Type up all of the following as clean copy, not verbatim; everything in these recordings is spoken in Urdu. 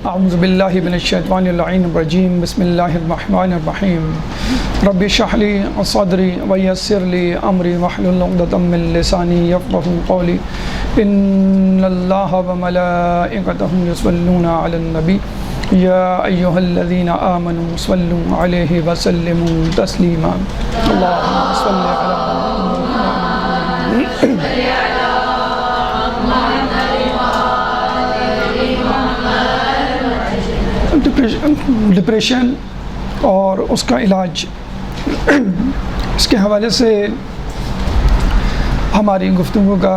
اعوذ باللہ من الشیطان اللعین الرجیم بسم اللہ الرحمن الرحیم رب اشرح لی صدری ویسر لی امری واحلل عقدۃ من لسانی یفقہوا قولی ان اللہ وملائکتہ یصلون علی النبی یا ایہا الذین آمنوا صلوا علیہ وسلموا تسلیما اللہم صل علی ڈپریشن اور اس کا علاج، اس کے حوالے سے ہماری گفتگو کا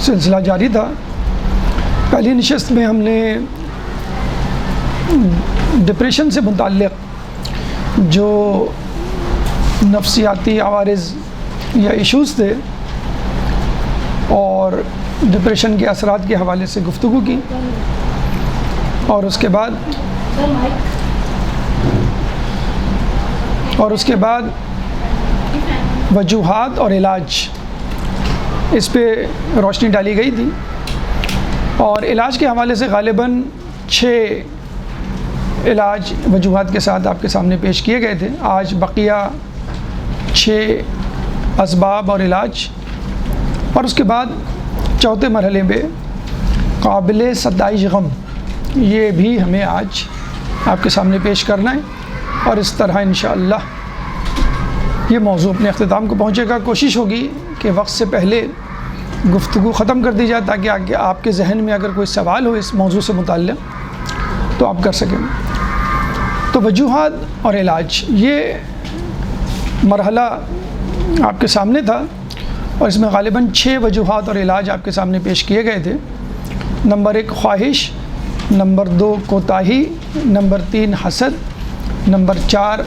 سلسلہ جاری تھا۔ پہلی نشست میں ہم نے ڈپریشن سے متعلق جو نفسیاتی عوارض یا ایشوز تھے اور ڈپریشن کے اثرات کے حوالے سے گفتگو کی، اور اس کے بعد وجوہات اور علاج، اس پہ روشنی ڈالی گئی تھی، اور علاج کے حوالے سے غالباً 6 علاج وجوہات کے ساتھ آپ کے سامنے پیش کیے گئے تھے۔ آج بقیہ 6 اسباب اور علاج، اور اس کے بعد چوتھے مرحلے میں قابل ستائش غم، یہ بھی ہمیں آج آپ کے سامنے پیش کرنا ہے، اور اس طرح انشاءاللہ یہ موضوع اپنے اختتام کو پہنچے گا۔ کوشش ہوگی کہ وقت سے پہلے گفتگو ختم کر دی جائے تاکہ آپ کے ذہن میں اگر کوئی سوال ہو اس موضوع سے متعلق تو آپ کر سکیں۔ تو وجوہات اور علاج، یہ مرحلہ آپ کے سامنے تھا، اور اس میں غالباً 6 وجوہات اور علاج آپ کے سامنے پیش کیے گئے تھے۔ نمبر 1 خواہش، نمبر 2 کوتاہی، نمبر 3 حسد، نمبر 4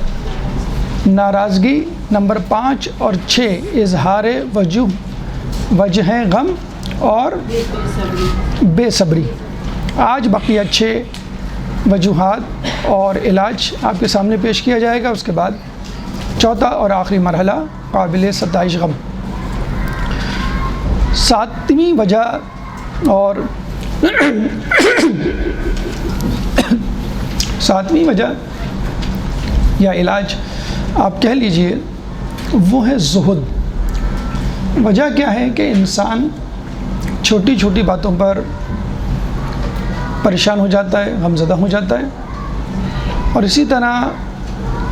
ناراضگی، نمبر 5 اور 6 اظہار وجہ غم اور بے صبری۔ آج بقیہ 6 وجوہات اور علاج آپ کے سامنے پیش کیا جائے گا، اس کے بعد چوتھا اور آخری مرحلہ قابل ستائش غم۔ 7ویں وجہ اور 7ویں وجہ یا علاج آپ کہہ لیجئے، وہ ہے زہد۔ وجہ کیا ہے کہ انسان چھوٹی چھوٹی باتوں پر پریشان ہو جاتا ہے، غمزدہ ہو جاتا ہے، اور اسی طرح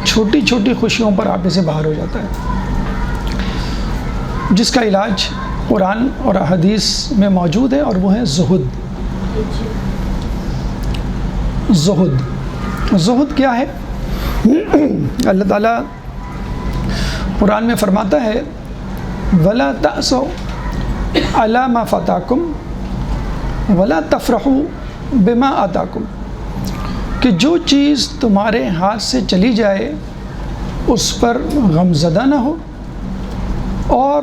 چھوٹی چھوٹی خوشیوں پر آپے سے باہر ہو جاتا ہے، جس کا علاج قرآن اور حدیث میں موجود ہے، اور وہ ہے زہد۔ زہد کیا ہے؟ اللہ تعالیٰ قرآن میں فرماتا ہے وَلَا تَأْسَوْا عَلَىٰ مَا فَاتَاكُمْ وَلَا تَفْرَحُوا بِمَا آتَاكُمْ، کہ جو چیز تمہارے ہاتھ سے چلی جائے اس پر غمزدہ نہ ہو، اور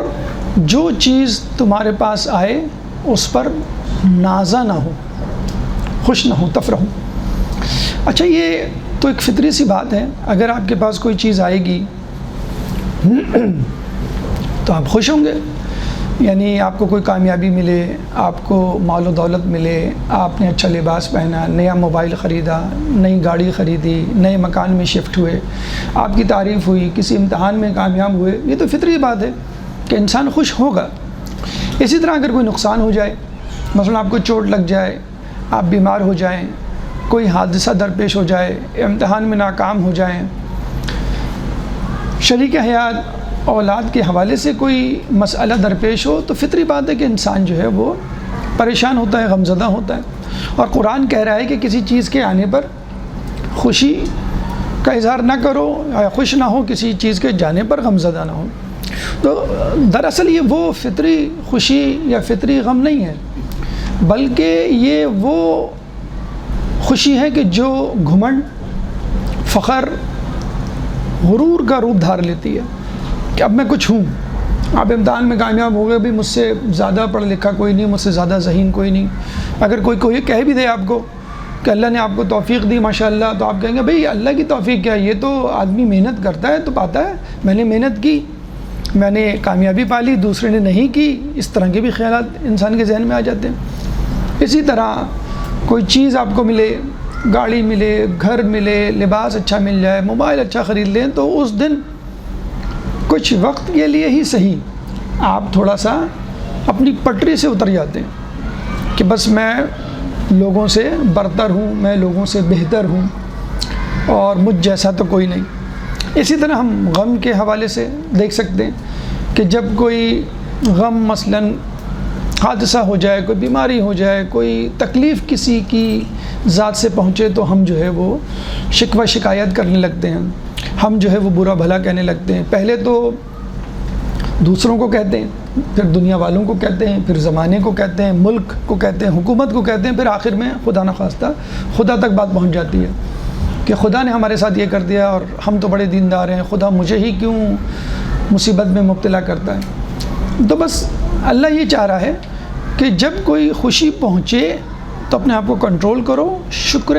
جو چیز تمہارے پاس آئے اس پر نازا نہ ہو، خوش نہ ہو، تفرحوا۔ اچھا، یہ تو ایک فطری سی بات ہے، اگر آپ کے پاس کوئی چیز آئے گی تو آپ خوش ہوں گے، یعنی آپ کو کوئی کامیابی ملے، آپ کو مال و دولت ملے، آپ نے اچھا لباس پہنا، نیا موبائل خریدا، نئی گاڑی خریدی، نئے مکان میں شفٹ ہوئے، آپ کی تعریف ہوئی، کسی امتحان میں کامیاب ہوئے، یہ تو فطری بات ہے کہ انسان خوش ہوگا۔ اسی طرح اگر کوئی نقصان ہو جائے، مثلا آپ کو چوٹ لگ جائے، آپ بیمار ہو جائیں، کوئی حادثہ درپیش ہو جائے، امتحان میں ناکام ہو جائیں، شریک حیات اولاد کے حوالے سے کوئی مسئلہ درپیش ہو، تو فطری بات ہے کہ انسان جو ہے وہ پریشان ہوتا ہے، غمزدہ ہوتا ہے۔ اور قرآن کہہ رہا ہے کہ کسی چیز کے آنے پر خوشی کا اظہار نہ کرو، یا خوش نہ ہو کسی چیز کے جانے پر غمزدہ نہ ہو۔ تو دراصل یہ وہ فطری خوشی یا فطری غم نہیں ہے، بلکہ یہ وہ خوشی ہے کہ جو گھمنڈ، فخر، غرور کا روپ دھار لیتی ہے کہ اب میں کچھ ہوں۔ آپ امتحان میں کامیاب ہو گئے، بھی مجھ سے زیادہ پڑھ لکھا کوئی نہیں، مجھ سے زیادہ ذہین کوئی نہیں۔ اگر کوئی کہہ بھی دے آپ کو کہ اللہ نے آپ کو توفیق دی ماشاءاللہ، تو آپ کہیں گے بھئی اللہ کی توفیق کیا ہے، یہ تو آدمی محنت کرتا ہے تو پاتا ہے، میں نے محنت کی، میں نے کامیابی پا لی، دوسرے نے نہیں کی۔ اس طرح کے بھی خیالات انسان کے ذہن میں آ جاتے ہیں۔ اسی طرح کوئی چیز آپ کو ملے، گاڑی ملے، گھر ملے، لباس اچھا مل جائے، موبائل اچھا خرید لیں، تو اس دن کچھ وقت کے لیے ہی صحیح آپ تھوڑا سا اپنی پٹری سے اتر جاتے ہیں کہ بس میں لوگوں سے برتر ہوں، میں لوگوں سے بہتر ہوں اور مجھ جیسا تو کوئی نہیں۔ اسی طرح ہم غم کے حوالے سے دیکھ سکتے ہیں کہ جب کوئی غم مثلاً حادثہ ہو جائے، کوئی بیماری ہو جائے، کوئی تکلیف کسی کی ذات سے پہنچے، تو ہم جو ہے وہ شکوہ شکایت کرنے لگتے ہیں، ہم جو ہے وہ برا بھلا کہنے لگتے ہیں۔ پہلے تو دوسروں کو کہتے ہیں، پھر دنیا والوں کو کہتے ہیں، پھر زمانے کو کہتے ہیں، ملک کو کہتے ہیں، حکومت کو کہتے ہیں، پھر آخر میں خدا نخواستہ خدا تک بات پہنچ جاتی ہے کہ خدا نے ہمارے ساتھ یہ کر دیا اور ہم تو بڑے دیندار ہیں، خدا مجھے ہی کیوں مصیبت میں مبتلا کرتا ہے۔ تو بس اللہ یہ چاہ رہا ہے کہ جب کوئی خوشی پہنچے تو اپنے آپ کو کنٹرول کرو، شکر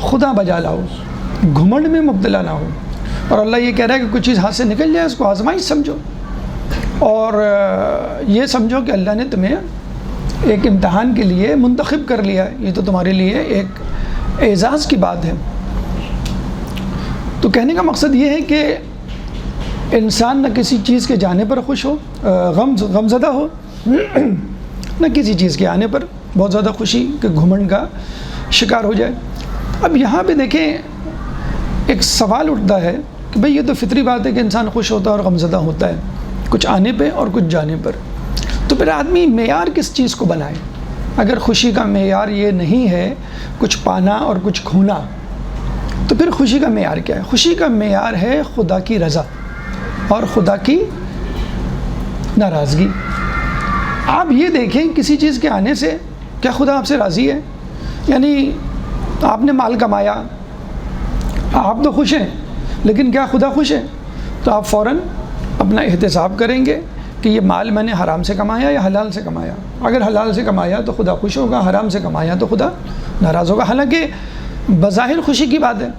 خدا بجا لاؤ، گھمنڈ میں مبتلا نہ ہو۔ اور اللہ یہ کہہ رہا ہے کہ کوئی چیز ہاتھ سے نکل جائے اس کو آزمائش سمجھو، اور یہ سمجھو کہ اللہ نے تمہیں ایک امتحان کے لیے منتخب کر لیا ہے، یہ تو تمہارے لیے ایک اعزاز کی بات ہے۔ تو کہنے کا مقصد یہ ہے کہ انسان نہ کسی چیز کے جانے پر خوش ہو، غم زدہ ہو، نہ کسی چیز کے آنے پر بہت زیادہ خوشی کہ گھمنڈ کا شکار ہو جائے۔ اب یہاں پہ دیکھیں ایک سوال اٹھتا ہے کہ بھئی یہ تو فطری بات ہے کہ انسان خوش ہوتا ہے اور غمزدہ ہوتا ہے، کچھ آنے پہ اور کچھ جانے پر، تو پھر آدمی معیار کس چیز کو بنائے؟ اگر خوشی کا معیار یہ نہیں ہے کچھ پانا اور کچھ کھونا، تو پھر خوشی کا معیار کیا ہے؟ خوشی کا معیار ہے خدا کی رضا اور خدا کی ناراضگی۔ آپ یہ دیکھیں کسی چیز کے آنے سے کیا خدا آپ سے راضی ہے؟ یعنی آپ نے مال کمایا، آپ تو خوش ہیں، لیکن کیا خدا خوش ہے؟ تو آپ فوراً اپنا احتساب کریں گے کہ یہ مال میں نے حرام سے کمایا یا حلال سے کمایا۔ اگر حلال سے کمایا تو خدا خوش ہوگا، حرام سے کمایا تو خدا ناراض ہوگا۔ حالانکہ بظاہر خوشی کی بات ہے،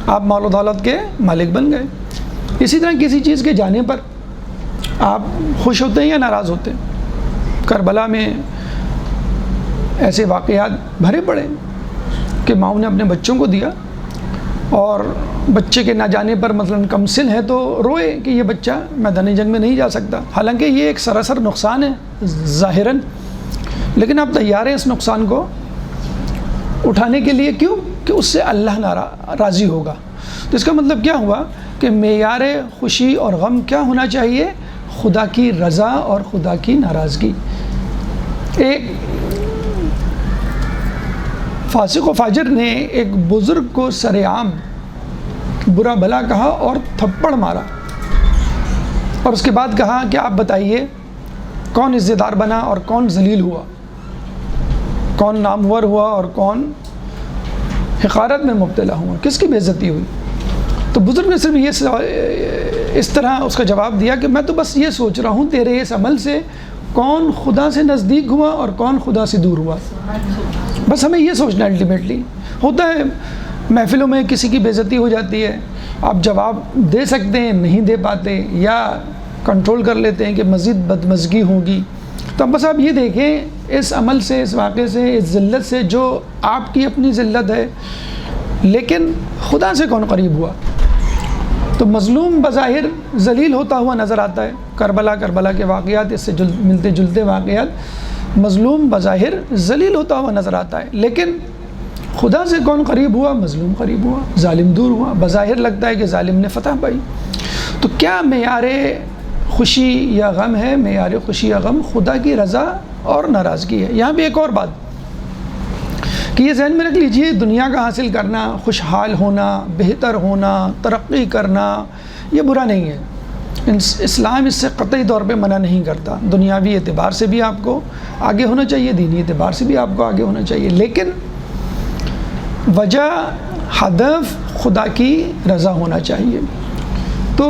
آپ مال و دولت کے مالک بن گئے۔ اسی طرح کسی چیز کے جانے پر آپ خوش ہوتے ہیں یا ناراض ہوتے ہیں؟ کربلا میں ایسے واقعات بھرے پڑے کہ ماؤں نے اپنے بچوں کو دیا اور بچے کے نہ جانے پر مثلاً کم سن ہے تو روئے کہ یہ بچہ میدان جنگ میں نہیں جا سکتا، حالانکہ یہ ایک سراسر نقصان ہے ظاہراً، لیکن آپ تیار ہیں اس نقصان کو اٹھانے کے لیے، کیوں؟ کہ اس سے اللہ راضی ہوگا۔ تو اس کا مطلب کیا ہوا کہ معیار خوشی اور غم کیا ہونا چاہیے؟ خدا کی رضا اور خدا کی ناراضگی۔ ایک فاسق و فاجر نے ایک بزرگ کو سر عام برا بھلا کہا اور تھپڑ مارا، اور اس کے بعد کہا کہ آپ بتائیے کون عزت دار بنا اور کون ذلیل ہوا، کون نامور ہوا اور کون حقارت میں مبتلا ہوا، کس کی بے عزتی ہوئی؟ تو بزرگ نے صرف یہ اس طرح اس کا جواب دیا کہ میں تو بس یہ سوچ رہا ہوں تیرے اس عمل سے کون خدا سے نزدیک ہوا اور کون خدا سے دور ہوا، بس ہمیں یہ سوچنا الٹیمیٹلی ہوتا ہے۔ محفلوں میں کسی کی بے عزتی ہو جاتی ہے، آپ جواب دے سکتے ہیں، نہیں دے پاتے، یا کنٹرول کر لیتے ہیں کہ مزید بدمزگی ہوگی۔ تو اب بس آپ یہ دیکھیں اس عمل سے، اس واقعے سے، اس ذلت سے جو آپ کی اپنی ذلت ہے، لیکن خدا سے کون قریب ہوا؟ تو مظلوم بظاہر ذلیل ہوتا ہوا نظر آتا ہے۔ کربلا کے واقعات، اس سے ملتے جلتے واقعات، مظلوم بظاہر ذلیل ہوتا ہوا نظر آتا ہے، لیکن خدا سے کون قریب ہوا؟ مظلوم قریب ہوا، ظالم دور ہوا۔ بظاہر لگتا ہے کہ ظالم نے فتح پائی۔ تو کیا معیار خوشی یا غم ہے؟ معیار خوشی یا غم خدا کی رضا اور ناراضگی ہے۔ یہاں بھی ایک اور بات کہ یہ ذہن میں رکھ لیجئے، دنیا کا حاصل کرنا، خوشحال ہونا، بہتر ہونا، ترقی کرنا، یہ برا نہیں ہے۔ اسلام اس سے قطعی طور پہ منع نہیں کرتا۔ دنیاوی اعتبار سے بھی آپ کو آگے ہونا چاہیے، دینی اعتبار سے بھی آپ کو آگے ہونا چاہیے، لیکن وجہ، ہدف خدا کی رضا ہونا چاہیے۔ تو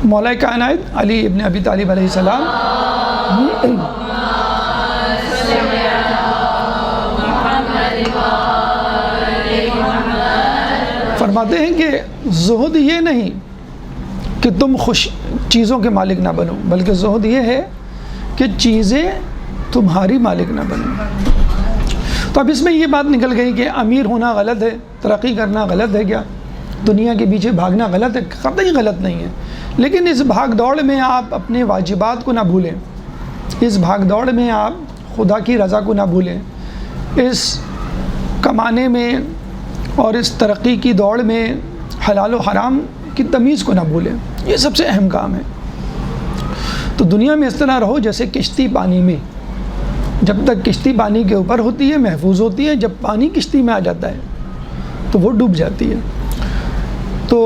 مولا کائنات علی ابن ابی طالب علیہ السلام فرماتے ہیں کہ زہد یہ نہیں کہ تم چیزوں کے مالک نہ بنو، بلکہ زہد یہ ہے کہ چیزیں تمہاری مالک نہ بنو۔ تو اب اس میں یہ بات نکل گئی کہ امیر ہونا غلط ہے، ترقی کرنا غلط ہے کیا، دنیا کے پیچھے بھاگنا غلط ہے؟ قطعی غلط نہیں ہے، لیکن اس بھاگ دوڑ میں آپ اپنے واجبات کو نہ بھولیں، اس بھاگ دوڑ میں آپ خدا کی رضا کو نہ بھولیں، اس کمانے میں اور اس ترقی کی دوڑ میں حلال و حرام کی تمیز کو نہ بھولیں، یہ سب سے اہم کام ہے۔ تو دنیا میں اس طرح رہو جیسے کشتی پانی میں، جب تک کشتی پانی کے اوپر ہوتی ہے محفوظ ہوتی ہے، جب پانی کشتی میں آ جاتا ہے تو وہ ڈوب جاتی ہے۔ تو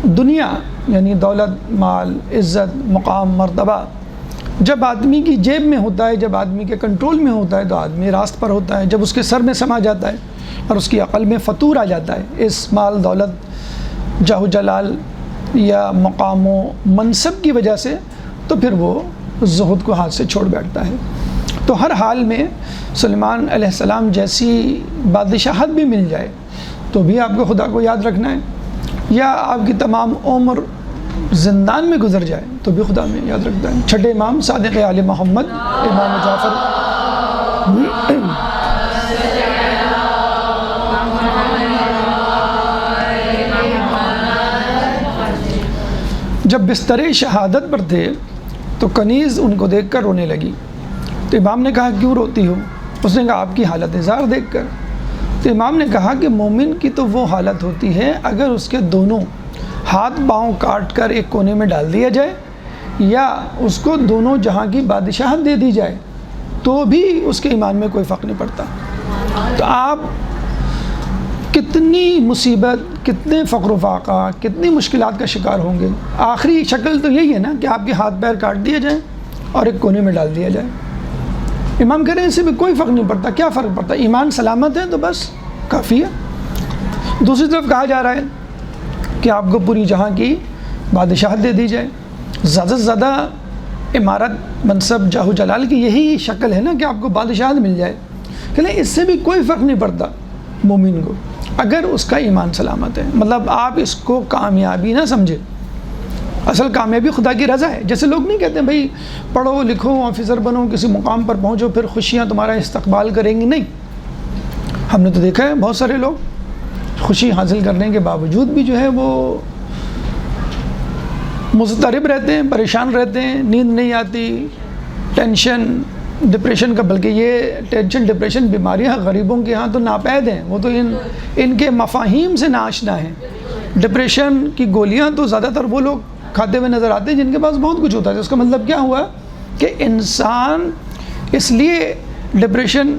دنیا یعنی دولت، مال، عزت، مقام، مرتبہ جب آدمی کی جیب میں ہوتا ہے، جب آدمی کے کنٹرول میں ہوتا ہے تو آدمی راست پر ہوتا ہے، جب اس کے سر میں سما جاتا ہے اور اس کی عقل میں فطور آ جاتا ہے اس مال، دولت، جاہ و جلال یا مقام و منصب کی وجہ سے، تو پھر وہ زہد کو ہاتھ سے چھوڑ بیٹھتا ہے۔ تو ہر حال میں سلیمان علیہ السلام جیسی بادشاہت بھی مل جائے تو بھی آپ کو خدا کو یاد رکھنا ہے، یا آپ کی تمام عمر زندان میں گزر جائے تو بھی خدا میں یاد رکھتا ہے۔ چھٹے امام صادق آل محمد امام جعفر جب بستر شہادت پر تھے تو کنیز ان کو دیکھ کر رونے لگی، تو امام نے کہا کیوں روتی ہو؟ اس نے کہا آپ کی حالت زار دیکھ کر۔ تو امام نے کہا کہ مومن کی تو وہ حالت ہوتی ہے اگر اس کے دونوں ہاتھ پاؤں کاٹ کر ایک کونے میں ڈال دیا جائے یا اس کو دونوں جہاں کی بادشاہت دے دی جائے تو بھی اس کے ایمان میں کوئی فرق نہیں پڑتا۔ تو آپ کتنی مصیبت، کتنے فقر و فاقہ، کتنی مشکلات کا شکار ہوں گے، آخری شکل تو یہی ہے نا کہ آپ کے ہاتھ پیر کاٹ دیے جائیں اور ایک کونے میں ڈال دیا جائے۔ امام کہہ رہے ہیں اس سے بھی کوئی فرق نہیں پڑتا، کیا فرق پڑتا؟ ایمان سلامت ہے تو بس کافی ہے۔ دوسری طرف کہا جا رہا ہے کہ آپ کو پوری جہاں کی بادشاہت دے دی جائے، زیادہ سے زیادہ عمارت، منصب، جاہ و جلال کی یہی شکل ہے نا کہ آپ کو بادشاہت مل جائے، کہ نہیں اس سے بھی کوئی فرق نہیں پڑتا مومن کو اگر اس کا ایمان سلامت ہے۔ مطلب آپ اس کو کامیابی نہ سمجھیں، اصل کامیابی خدا کی رضا ہے۔ جیسے لوگ نہیں کہتے بھائی پڑھو لکھو آفیسر بنو کسی مقام پر پہنچو پھر خوشیاں تمہارا استقبال کریں گی، نہیں۔ ہم نے تو دیکھا ہے بہت سارے لوگ خوشی حاصل کرنے کے باوجود بھی جو ہے وہ مضطرب رہتے ہیں، پریشان رہتے ہیں، نیند نہیں آتی، ٹینشن، ڈپریشن کا، بلکہ یہ ٹینشن ڈپریشن بیماریاں غریبوں کے ہاں تو ناپید ہیں، وہ تو ان کے مفاہیم سے ناآشنا ہیں۔ ڈپریشن کی گولیاں تو زیادہ تر وہ لوگ کھاتے ہوئے نظر آتے ہیں جن کے پاس بہت کچھ ہوتا ہے۔ اس کا مطلب کیا ہوا کہ انسان اس لیے ڈپریشن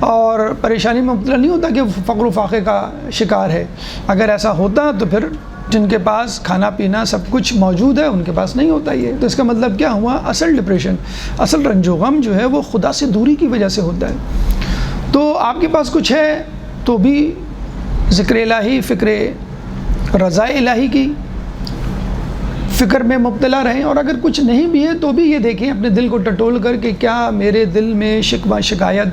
اور پریشانی میں مبتلا نہیں ہوتا کہ فقر و فاقے کا شکار ہے۔ اگر ایسا ہوتا تو پھر جن کے پاس کھانا پینا سب کچھ موجود ہے ان کے پاس نہیں ہوتا یہ۔ تو اس کا مطلب کیا ہوا؟ اصل ڈپریشن، اصل رنج و غم جو ہے وہ خدا سے دوری کی وجہ سے ہوتا ہے۔ تو آپ کے پاس کچھ ہے تو بھی ذکر الہی، فکر رضا الہی کی فکر میں مبتلا رہیں، اور اگر کچھ نہیں بھی ہے تو بھی یہ دیکھیں اپنے دل کو ٹٹول کر کہ کیا میرے دل میں شکوہ شکایت،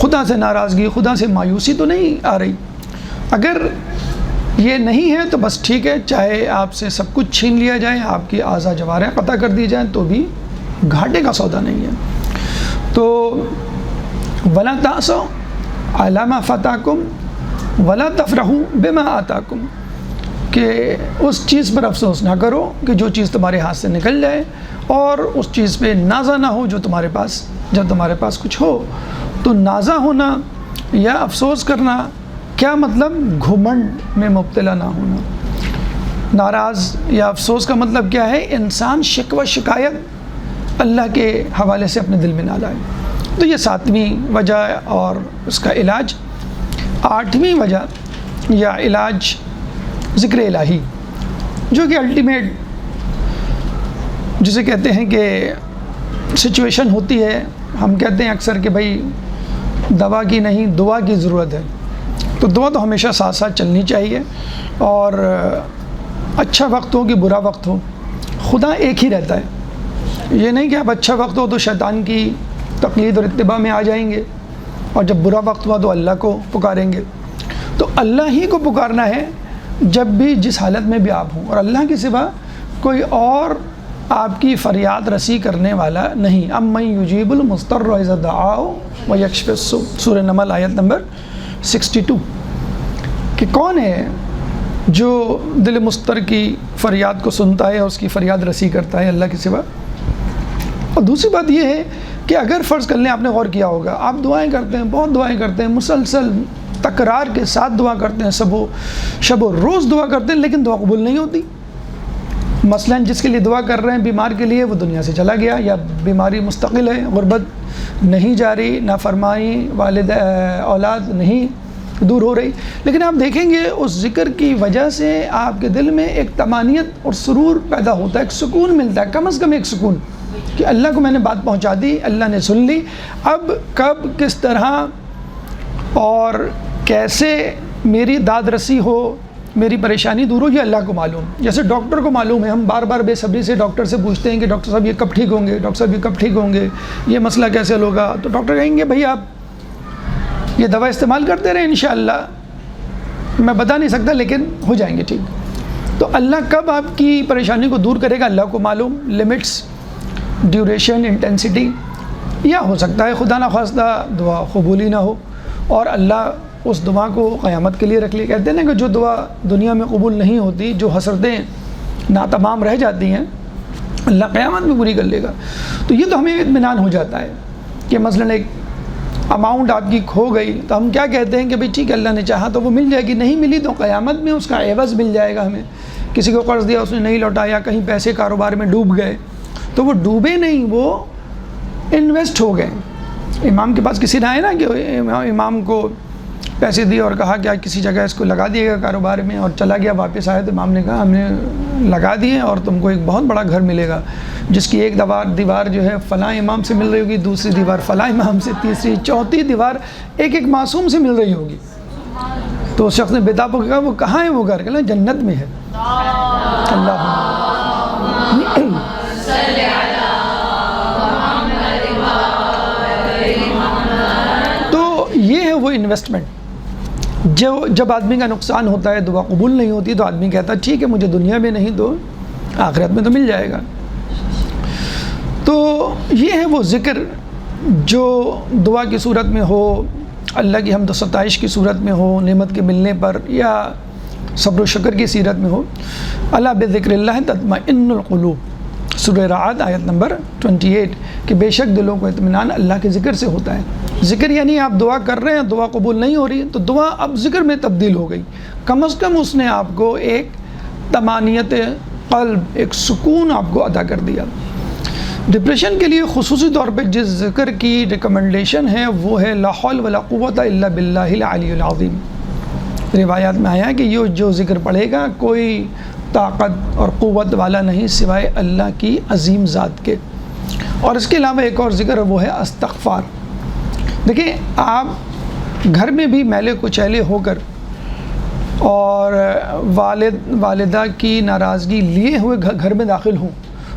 خدا سے ناراضگی، خدا سے مایوسی تو نہیں آ رہی۔ اگر یہ نہیں ہے تو بس ٹھیک ہے، چاہے آپ سے سب کچھ چھین لیا جائے، آپ کی اعضاء جوارح قطع کر دی جائیں تو بھی گھاٹے کا سودا نہیں ہے۔ تو وَلَا تَأْسَوْا عَلَىٰ مَا فَاتَاكُمْ وَلَا تَفْرَحُوا بِمَا آتَاكُمْ، کہ اس چیز پر افسوس نہ کرو کہ جو چیز تمہارے ہاتھ سے نکل جائے، اور اس چیز پہ نازا نہ ہو جو تمہارے پاس، جب تمہارے پاس کچھ ہو۔ تو نازا ہونا یا افسوس کرنا کیا مطلب؟ گھمنڈ میں مبتلا نہ ہونا۔ ناراض یا افسوس کا مطلب کیا ہے؟ انسان شکوہ شکایت اللہ کے حوالے سے اپنے دل میں نہ لائے۔ تو یہ 7ویں وجہ اور اس کا علاج۔ 8ویں وجہ یا علاج ذکر الہی، جو کہ الٹیمیٹ جسے کہتے ہیں کہ سچویشن ہوتی ہے، ہم کہتے ہیں اکثر کہ بھائی دوا کی نہیں دعا کی ضرورت ہے۔ تو دعا تو ہمیشہ ساتھ ساتھ چلنی چاہیے، اور اچھا وقت ہو کہ برا وقت ہو خدا ایک ہی رہتا ہے۔ یہ نہیں کہ اب اچھا وقت ہو تو شیطان کی تقلید اور اتباع میں آ جائیں گے، اور جب برا وقت ہوا تو اللہ کو پکاریں گے۔ تو اللہ ہی کو پکارنا ہے جب بھی جس حالت میں بھی آپ ہوں، اور اللہ کے سوا کوئی اور آپ کی فریاد رسی کرنے والا نہیں. امن یجیب المضطر اذا دعاہ ویکشف السوء، سورہ نمل آیت نمبر 62. کہ کون ہے جو دل مضطر کی فریاد کو سنتا ہے اور اس کی فریاد رسی کرتا ہے اللہ کے سوا. اور دوسری بات یہ ہے کہ اگر فرض کر لیں آپ نے غور کیا ہوگا، آپ دعائیں کرتے ہیں، بہت دعائیں کرتے ہیں، مسلسل تکرار کے ساتھ دعا کرتے ہیں، شب و روز دعا کرتے ہیں، لیکن دعا قبول نہیں ہوتی. مثلا جس کے لیے دعا کر رہے ہیں بیمار کے لیے، وہ دنیا سے چلا گیا یا بیماری مستقل ہے، غربت نہیں جاری، نافرمانی والد اولاد نہیں دور ہو رہی، لیکن آپ دیکھیں گے اس ذکر کی وجہ سے آپ کے دل میں ایک طمانینت اور سرور پیدا ہوتا ہے، ایک سکون ملتا ہے، کم از کم ایک سکون کہ اللہ کو میں نے بات پہنچا دی، اللہ نے سن لی. اب کب کس طرح اور کیسے میری داد رسی ہو، میری پریشانی دور ہو، یہ اللہ کو معلوم. جیسے ڈاکٹر کو معلوم ہے، ہم بار بار بے صبری سے ڈاکٹر سے پوچھتے ہیں کہ ڈاکٹر صاحب یہ کب ٹھیک ہوں گے، ڈاکٹر صاحب یہ کب ٹھیک ہوں گے، یہ مسئلہ کیسے حل ہوگا. تو ڈاکٹر کہیں گے بھئی آپ یہ دوا استعمال کرتے رہیں، انشاءاللہ میں بتا نہیں سکتا لیکن ہو جائیں گے ٹھیک. تو اللہ کب آپ کی پریشانی کو دور کرے گا اللہ کو معلوم. لمٹس، ڈیوریشن، انٹینسٹی، یا ہو سکتا ہے خدا نخواستہ دعا قبول ہی نہ ہو اور اللہ اس دعا کو قیامت کے لیے رکھ لی. کہتے ہیں نا کہ جو دعا دنیا میں قبول نہیں ہوتی، جو حسرتیں ناتمام رہ جاتی ہیں، اللہ قیامت میں پوری کر لے گا. تو یہ تو ہمیں اطمینان ہو جاتا ہے کہ مثلا ایک اماؤنٹ آپ کی کھو گئی تو ہم کیا کہتے ہیں کہ بھئی ٹھیک ہے اللہ نے چاہا تو وہ مل جائے گی، نہیں ملی تو قیامت میں اس کا عوض مل جائے گا ہمیں. کسی کو قرض دیا اس نے نہیں لوٹایا، کہیں پیسے کاروبار میں ڈوب گئے، تو وہ ڈوبے نہیں، وہ انویسٹ ہو گئے. امام کے پاس کسی نے آئے نا کہ امام کو پیسے دیے اور کہا کہ کسی جگہ اس کو لگا دیے گا کاروبار میں، اور چلا گیا، واپس آیا تو امام نے کہا ہم نے لگا دیے اور تم کو ایک بہت بڑا گھر ملے گا جس کی ایک دیوار جو ہے فلاں امام سے مل رہی ہوگی، دوسری دیوار فلاں امام سے، تیسری چوتھی دیوار ایک ایک معصوم سے مل رہی ہوگی. تو اس شخص نے بیتاب کو کہا وہ کہاں ہے وہ گھر؟ کہا جنت میں ہے. اللہ تو یہ ہے وہ انویسٹمنٹ. جب آدمی کا نقصان ہوتا ہے، دعا قبول نہیں ہوتی، تو آدمی کہتا ہے ٹھیک ہے مجھے دنیا میں نہیں تو آخرت میں تو مل جائے گا. تو یہ ہے وہ ذکر جو دعا کی صورت میں ہو، اللہ کی حمد و ستائش کی صورت میں ہو، نعمت کے ملنے پر، یا صبر و شکر کی سیرت میں ہو. الا بذکر اللہ تطمئن القلوب، سورہ رعد آیت نمبر 28، کہ بے شک دلوں کو اطمینان اللہ کے ذکر سے ہوتا ہے. ذکر یعنی آپ دعا کر رہے ہیں، دعا قبول نہیں ہو رہی تو دعا اب ذکر میں تبدیل ہو گئی، کم از کم اس نے آپ کو ایک طمانینت قلب، ایک سکون آپ کو عطا کر دیا. ڈپریشن کے لیے خصوصی طور پہ جس ذکر کی ریکمنڈیشن ہے وہ ہے لا حول ولا قوت الا باللہ العلی العظیم. روایات میں آیا کہ یہ جو ذکر پڑھے گا کوئی طاقت اور قوت والا نہیں سوائے اللہ کی عظیم ذات کے. اور اس کے علاوہ ایک اور ذکر ہے، وہ ہے استغفار. دیکھیں آپ گھر میں بھی میلے کچیلے ہو کر اور والدہ کی ناراضگی لیے ہوئے گھر میں داخل ہوں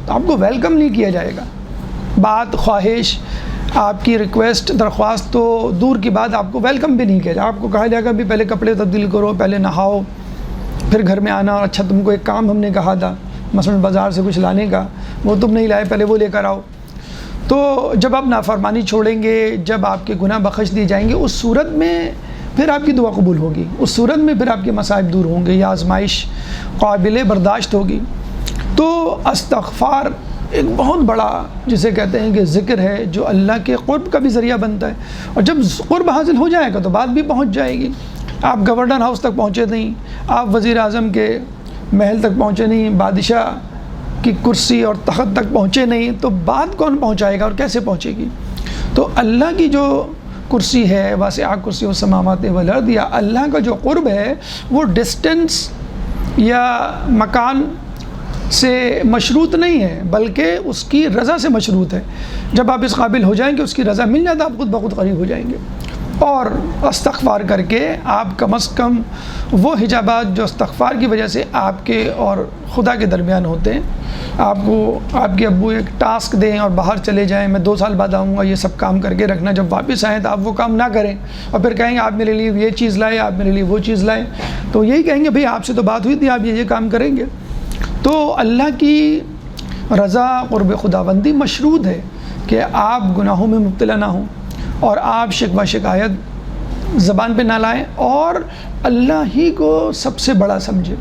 تو آپ کو ویلکم نہیں کیا جائے گا. بات، خواہش، آپ کی ریکویسٹ، درخواست تو دور کی بات، آپ کو ویلکم بھی نہیں کیا جائے. آپ کو کہا جائے گا بھی پہلے کپڑے تبدیل کرو، پہلے نہاؤ، پھر گھر میں آنا. اور اچھا تم کو ایک کام ہم نے کہا تھا مثلا بازار سے کچھ لانے کا، وہ تم نہیں لائے، پہلے وہ لے کر آؤ. تو جب آپ نافرمانی چھوڑیں گے، جب آپ کے گناہ بخش دیے جائیں گے، اس صورت میں پھر آپ کی دعا قبول ہوگی، اس صورت میں پھر آپ کے مصائب دور ہوں گے یا آزمائش قابل برداشت ہوگی. تو استغفار ایک بہت بڑا جسے کہتے ہیں کہ ذکر ہے جو اللہ کے قرب کا بھی ذریعہ بنتا ہے. اور جب قرب حاصل ہو جائے گا تو بات بھی پہنچ جائے گی. آپ گورنر ہاؤس تک پہنچے نہیں، آپ وزیر اعظم کے محل تک پہنچے نہیں، بادشاہ کی کرسی اور تخت تک پہنچے نہیں، تو بات کون پہنچائے گا اور کیسے پہنچے گی؟ تو اللہ کی جو کرسی ہے، واسعہ کرسی السماوات والارض، یا اللہ کا جو قرب ہے وہ ڈسٹنس یا مکان سے مشروط نہیں ہے، بلکہ اس کی رضا سے مشروط ہے. جب آپ اس قابل ہو جائیں گے، اس کی رضا مل جائے تو آپ خود بخود قریب ہو جائیں گے. اور استغفار کر کے آپ کم از کم وہ حجابات جو استغفار کی وجہ سے آپ کے اور خدا کے درمیان ہوتے ہیں، آپ کو آپ کے ابو ایک ٹاسک دیں اور باہر چلے جائیں، میں 2 سال بعد آؤں گا، یہ سب کام کر کے رکھنا، جب واپس آئیں تو آپ وہ کام نہ کریں اور پھر کہیں گے آپ میرے لیے یہ چیز لائے، آپ میرے لیے وہ چیز لائے، تو یہی کہیں گے بھئی آپ سے تو بات ہوئی تھی، آپ یہ کام کریں گے. تو اللہ کی رضا قرب خداوندی مشروط ہے کہ آپ گناہوں میں مبتلا نہ ہوں اور آپ شکوہ شکایت زبان پہ نہ لائیں اور اللہ ہی کو سب سے بڑا سمجھیں.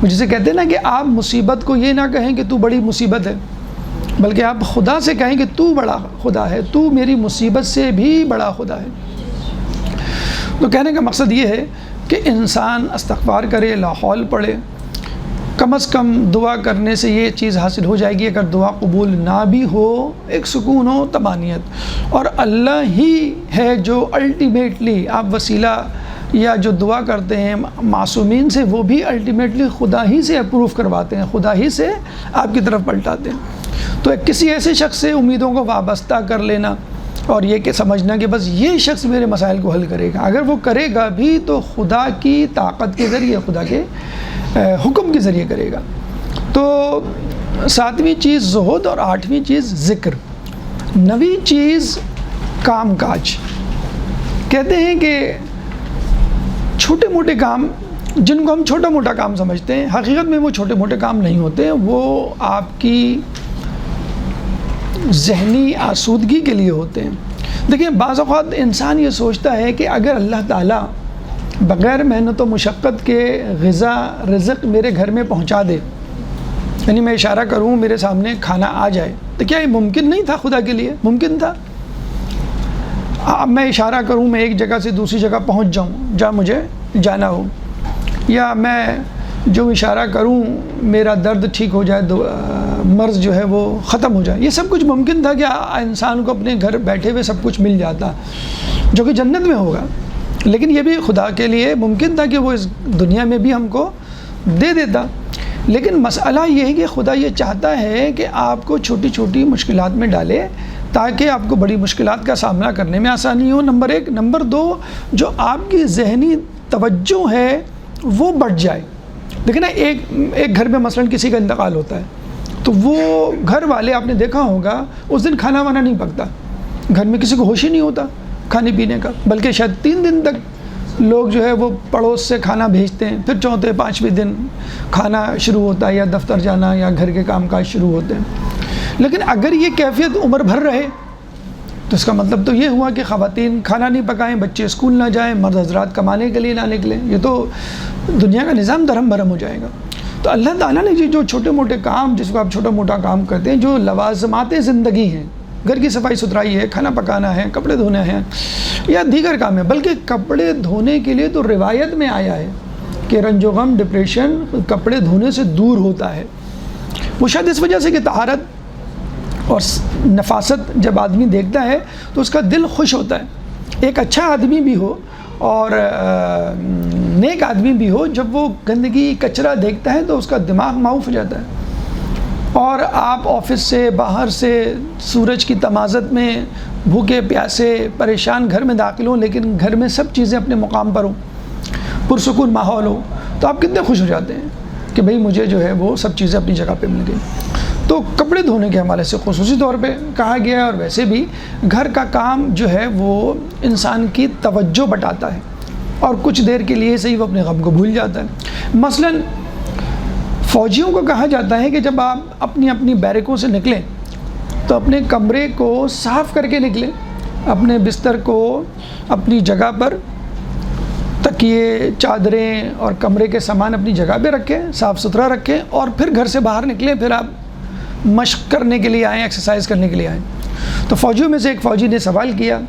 جسے کہتے ہیں نا کہ آپ مصیبت کو یہ نہ کہیں کہ تو بڑی مصیبت ہے، بلکہ آپ خدا سے کہیں کہ تو بڑا خدا ہے، تو میری مصیبت سے بھی بڑا خدا ہے. تو کہنے کا مقصد یہ ہے کہ انسان استغفار کرے، لا حول پڑھے. کم از کم دعا کرنے سے یہ چیز حاصل ہو جائے گی، اگر دعا قبول نہ بھی ہو ایک سکون ہو، طمانینت. اور اللہ ہی ہے جو الٹیمیٹلی، آپ وسیلہ یا جو دعا کرتے ہیں معصومین سے، وہ بھی الٹیمیٹلی خدا ہی سے اپروو کرواتے ہیں، خدا ہی سے آپ کی طرف پلٹاتے ہیں. تو کسی ایسے شخص سے امیدوں کو وابستہ کر لینا اور یہ کہ سمجھنا کہ بس یہ شخص میرے مسائل کو حل کرے گا، اگر وہ کرے گا بھی تو خدا کی طاقت کے ذریعے، خدا کے حکم کے ذریعے کرے گا. تو 7ویں چیز زہد اور 8ویں چیز ذکر. 9ویں چیز کام کاج. کہتے ہیں کہ چھوٹے موٹے کام جن کو ہم چھوٹا موٹا کام سمجھتے ہیں، حقیقت میں وہ چھوٹے موٹے کام نہیں ہوتے، وہ آپ کی ذہنی آسودگی کے لیے ہوتے ہیں. دیکھیں بعض اوقات انسان یہ سوچتا ہے کہ اگر اللہ تعالیٰ بغیر محنت و مشقت کے غذا رزق میرے گھر میں پہنچا دے، یعنی میں اشارہ کروں میرے سامنے کھانا آ جائے، تو کیا یہ ممکن نہیں تھا؟ خدا کے لیے ممکن تھا. اب میں اشارہ کروں میں ایک جگہ سے دوسری جگہ پہنچ جاؤں جہاں مجھے جانا ہو، یا میں جو اشارہ کروں میرا درد ٹھیک ہو جائے، مرض جو ہے وہ ختم ہو جائے. یہ سب کچھ ممکن تھا کہ انسان کو اپنے گھر بیٹھے ہوئے سب کچھ مل جاتا، جو کہ جنت میں ہوگا. لیکن یہ بھی خدا کے لیے ممکن تھا کہ وہ اس دنیا میں بھی ہم کو دے دیتا. لیکن مسئلہ یہ ہے کہ خدا یہ چاہتا ہے کہ آپ کو چھوٹی چھوٹی مشکلات میں ڈالے تاکہ آپ کو بڑی مشکلات کا سامنا کرنے میں آسانی ہو. نمبر 1. نمبر 2، جو آپ کی ذہنی توجہ ہے وہ بڑھ جائے. دیکھیں نا، ایک گھر میں مثلاً کسی کا انتقال ہوتا ہے تو وہ گھر والے، آپ نے دیکھا ہوگا اس دن کھانا وانا نہیں پکتا، گھر میں کسی کو ہوش ہی نہیں ہوتا کھانے پینے کا، بلکہ شاید 3 دن تک لوگ جو ہے وہ پڑوس سے کھانا بھیجتے ہیں، پھر 4تھے 5ویں دن کھانا شروع ہوتا ہے، یا دفتر جانا یا گھر کے کام کاج شروع ہوتے ہیں. لیکن اگر یہ کیفیت عمر بھر رہے تو اس کا مطلب تو یہ ہوا کہ خواتین کھانا نہیں پکائیں، بچے اسکول نہ جائیں، مرد حضرات کمانے کے لیے نہ نکلیں. یہ تو دنیا کا نظام درہم برہم ہو جائے گا. تو اللہ تعالیٰ نے جو چھوٹے موٹے کام، جس کو آپ چھوٹا موٹا کام کرتے ہیں، جو لوازمات زندگی ہیں، گھر کی صفائی ستھرائی ہے، کھانا پکانا ہے، کپڑے دھونے ہیں یا دیگر کام ہے، بلکہ کپڑے دھونے کے لیے تو روایت میں آیا ہے کہ رنج و غم، ڈپریشن کپڑے دھونے سے دور ہوتا ہے. وہ شاید اس وجہ سے کہ طہارت اور نفاست جب آدمی دیکھتا ہے تو اس کا دل خوش ہوتا ہے. ایک اچھا آدمی بھی ہو اور نیک آدمی بھی ہو، جب وہ گندگی کچرا دیکھتا ہے تو اس کا دماغ معاف ہو جاتا ہے. اور آپ آفس سے باہر سے سورج کی تمازت میں بھوکے پیاسے پریشان گھر میں داخل ہوں، لیکن گھر میں سب چیزیں اپنے مقام پر ہوں، پرسکون ماحول ہو، تو آپ کتنے خوش ہو جاتے ہیں کہ بھئی مجھے جو ہے وہ سب چیزیں اپنی جگہ پہ مل گئی. تو کپڑے دھونے کے حوالے سے خصوصی طور پہ کہا گیا ہے، اور ویسے بھی گھر کا کام جو ہے وہ انسان کی توجہ بٹاتا ہے اور کچھ دیر کے لیے صحیح وہ اپنے غم کو بھول جاتا ہے. مثلاً فوجیوں کو کہا جاتا ہے کہ جب آپ اپنی اپنی بیرکوں سے نکلیں تو اپنے کمرے کو صاف کر کے نکلیں، اپنے بستر کو اپنی جگہ پر، تکیے چادریں اور کمرے کے سامان اپنی جگہ پہ رکھیں، صاف ستھرا رکھیں، اور پھر گھر سے باہر نکلیں. پھر آپ مشق کرنے کے لیے آئیں، ایکسرسائز کرنے کے لیے آئیں. تو فوجیوں میں سے ایک فوجی نے سوال کیا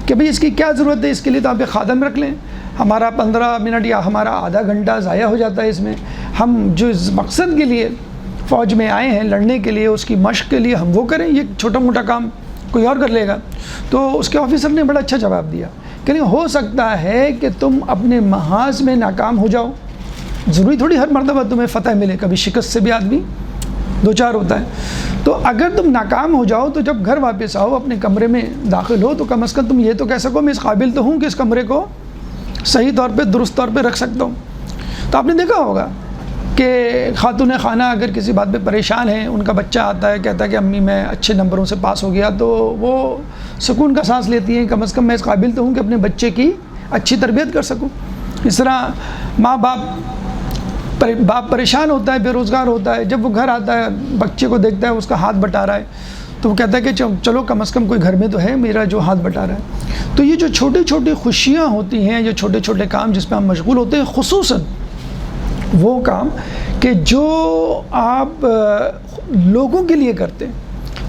کہ بھئی اس کی کیا ضرورت ہے، اس کے لیے تو آپ ایک خادم رکھ لیں، ہمارا 15 منٹ یا ہمارا آدھا گھنٹہ ضائع ہو جاتا ہے اس میں. ہم جو اس مقصد کے لیے فوج میں آئے ہیں لڑنے کے لیے، اس کی مشق کے لیے ہم وہ کریں، یہ چھوٹا موٹا کام کوئی اور کر لے گا. تو اس کے آفیسر نے بڑا اچھا جواب دیا کہ نہیں، ہو سکتا ہے کہ تم اپنے محاذ میں ناکام ہو جاؤ، ضروری تھوڑی ہر مرتبہ تمہیں فتح ملے، کبھی شکست سے بھی آدمی 2-4 ہوتا ہے. تو اگر تم ناکام ہو جاؤ تو جب گھر واپس آؤ، اپنے کمرے میں داخل ہو، تو کم از کم تم یہ تو کہہ سکو میں اس قابل تو ہوں کہ اس کمرے کو صحیح طور پہ درست طور پہ رکھ سکتا ہوں. تو آپ نے دیکھا ہوگا کہ خاتون خانہ اگر کسی بات پہ پریشان ہیں، ان کا بچہ آتا ہے کہتا ہے کہ امی میں اچھے نمبروں سے پاس ہو گیا، تو وہ سکون کا سانس لیتی ہیں، کم از کم میں اس قابل تو ہوں کہ اپنے بچے کی اچھی تربیت کر سکوں. اس طرح ماں باپ باپ پریشان ہوتا ہے، بے روزگار ہوتا ہے، جب وہ گھر آتا ہے بچے کو دیکھتا ہے اس کا ہاتھ بٹا رہا ہے تو وہ کہتا ہے کہ چلو کم از کم کوئی گھر میں تو ہے میرا جو ہاتھ بٹا رہا ہے۔ تو یہ جو چھوٹی چھوٹی خوشیاں ہوتی ہیں، یہ چھوٹے چھوٹے کام جس پہ ہم مشغول ہوتے ہیں، خصوصاً وہ کام کہ جو آپ لوگوں کے لیے کرتے ہیں۔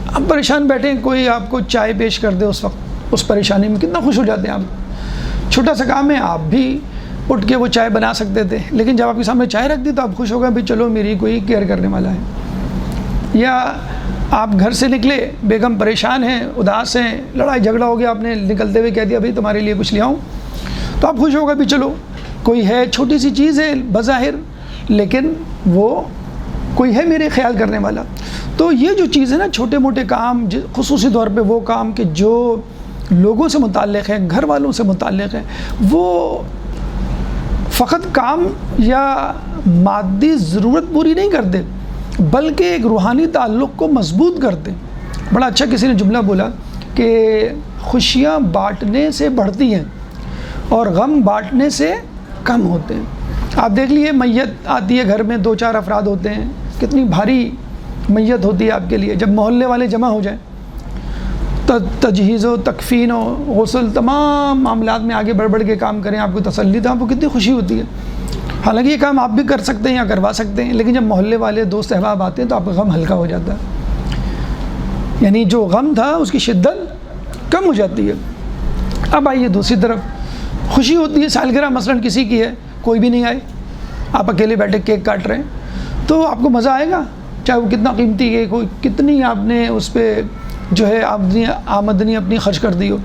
آپ پریشان بیٹھے ہیں، کوئی آپ کو چائے پیش کر دے، اس وقت اس پریشانی میں کتنا خوش ہو جاتے ہیں آپ۔ چھوٹا سا کام ہے، آپ بھی اٹھ کے وہ چائے بنا سکتے تھے، لیکن جب آپ کے سامنے چائے رکھ دی تو آپ خوش ہو گئے، بھی چلو میری کوئی کیئر کرنے والا ہے۔ یا آپ گھر سے نکلے، بیگم پریشان ہیں، اداس ہیں، لڑائی جھگڑا ہو گیا، آپ نے نکلتے ہوئے کہہ دیا بھائی تمہارے لیے کچھ لے آؤں، تو آپ خوش ہو گئے بھی چلو کوئی ہے، چھوٹی سی چیز ہے بظاہر لیکن وہ کوئی ہے میرے خیال کرنے والا۔ تو یہ جو چیز ہے نا، چھوٹے موٹے کام، خصوصی طور پہ وہ کام کہ جو لوگوں سے متعلق ہیں، گھر والوں سے متعلق ہیں، وہ فقط کام یا مادی ضرورت پوری نہیں کرتے بلکہ ایک روحانی تعلق کو مضبوط کرتے۔ بڑا اچھا کسی نے جملہ بولا کہ خوشیاں بانٹنے سے بڑھتی ہیں اور غم بانٹنے سے کم ہوتے ہیں۔ آپ دیکھ لیے میت آتی ہے گھر میں، 2-4 افراد ہوتے ہیں، کتنی بھاری میت ہوتی ہے آپ کے لیے۔ جب محلے والے جمع ہو جائیں، تجہیز و تکفین و غسل، تمام معاملات میں آگے بڑھ بڑھ کے کام کریں، آپ کو تسلی تو آپ کو کتنی خوشی ہوتی ہے۔ حالانکہ یہ کام آپ بھی کر سکتے ہیں یا کروا سکتے ہیں، لیکن جب محلے والے دوست احباب آتے ہیں تو آپ کا غم ہلکا ہو جاتا ہے، یعنی جو غم تھا اس کی شدت کم ہو جاتی ہے۔ اب آئیے دوسری طرف، خوشی ہوتی ہے، سالگرہ مثلاً کسی کی ہے، کوئی بھی نہیں آئے، آپ اکیلے بیٹھے کیک کاٹ رہے ہیں، تو آپ کو مزہ آئے گا، چاہے وہ کتنا قیمتی کیک ہو، کتنی آپ نے اس پہ جو ہے آمدنی اپنی خرچ کر دی ہو،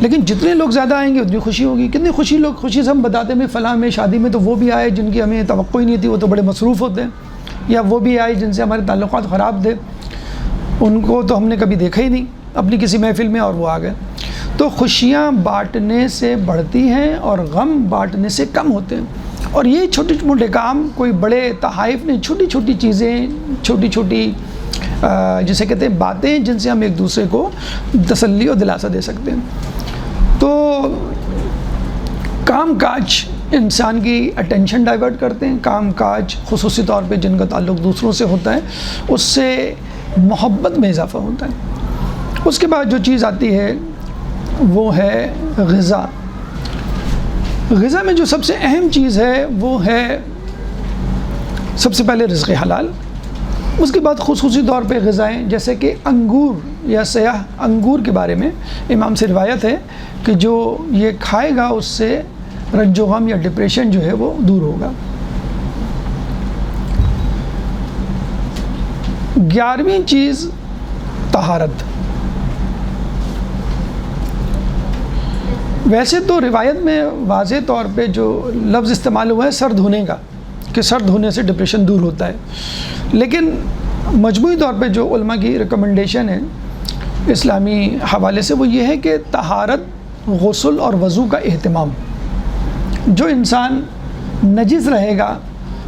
لیکن جتنے لوگ زیادہ آئیں گے اتنی خوشی ہوگی۔ کتنی خوشی سے ہم بتاتے ہیں فلاں میں شادی میں تو وہ بھی آئے جن کی ہمیں توقع ہی نہیں تھی، وہ تو بڑے مصروف ہوتے ہیں، یا وہ بھی آئے جن سے ہمارے تعلقات خراب تھے، ان کو تو ہم نے کبھی دیکھا ہی نہیں اپنی کسی محفل میں، اور وہ آ گئے۔ تو خوشیاں بانٹنے سے بڑھتی ہیں اور غم بانٹنے سے کم ہوتے ہیں۔ اور یہ چھوٹے موٹے کام، کوئی بڑے تحائف نہیں، چھوٹی چھوٹی چیزیں، چھوٹی چھوٹی جسے کہتے ہیں باتیں، جن سے ہم ایک دوسرے کو تسلی اور دلاسا دے سکتے ہیں۔ تو کام کاج انسان کی اٹینشن ڈائیورٹ کرتے ہیں، کام کاج خصوصی طور پہ جن کا تعلق دوسروں سے ہوتا ہے اس سے محبت میں اضافہ ہوتا ہے۔ اس کے بعد جو چیز آتی ہے وہ ہے غذا۔ غذا میں جو سب سے اہم چیز ہے وہ ہے سب سے پہلے رزق حلال، اس کے بعد خصوصی طور پہ غذائیں جیسے کہ انگور یا سیاہ انگور کے بارے میں امام سے روایت ہے کہ جو یہ کھائے گا اس سے رنج و غم یا ڈپریشن جو ہے وہ دور ہوگا۔ 11ویں چیز طہارت۔ ویسے تو روایت میں واضح طور پہ جو لفظ استعمال ہوا ہے سر دھونے کا، کہ سر دھونے سے ڈپریشن دور ہوتا ہے، لیکن مجموعی طور پہ جو علماء کی ریکمنڈیشن ہے اسلامی حوالے سے وہ یہ ہے کہ طہارت، غسل اور وضو کا اہتمام۔ جو انسان نجس رہے گا،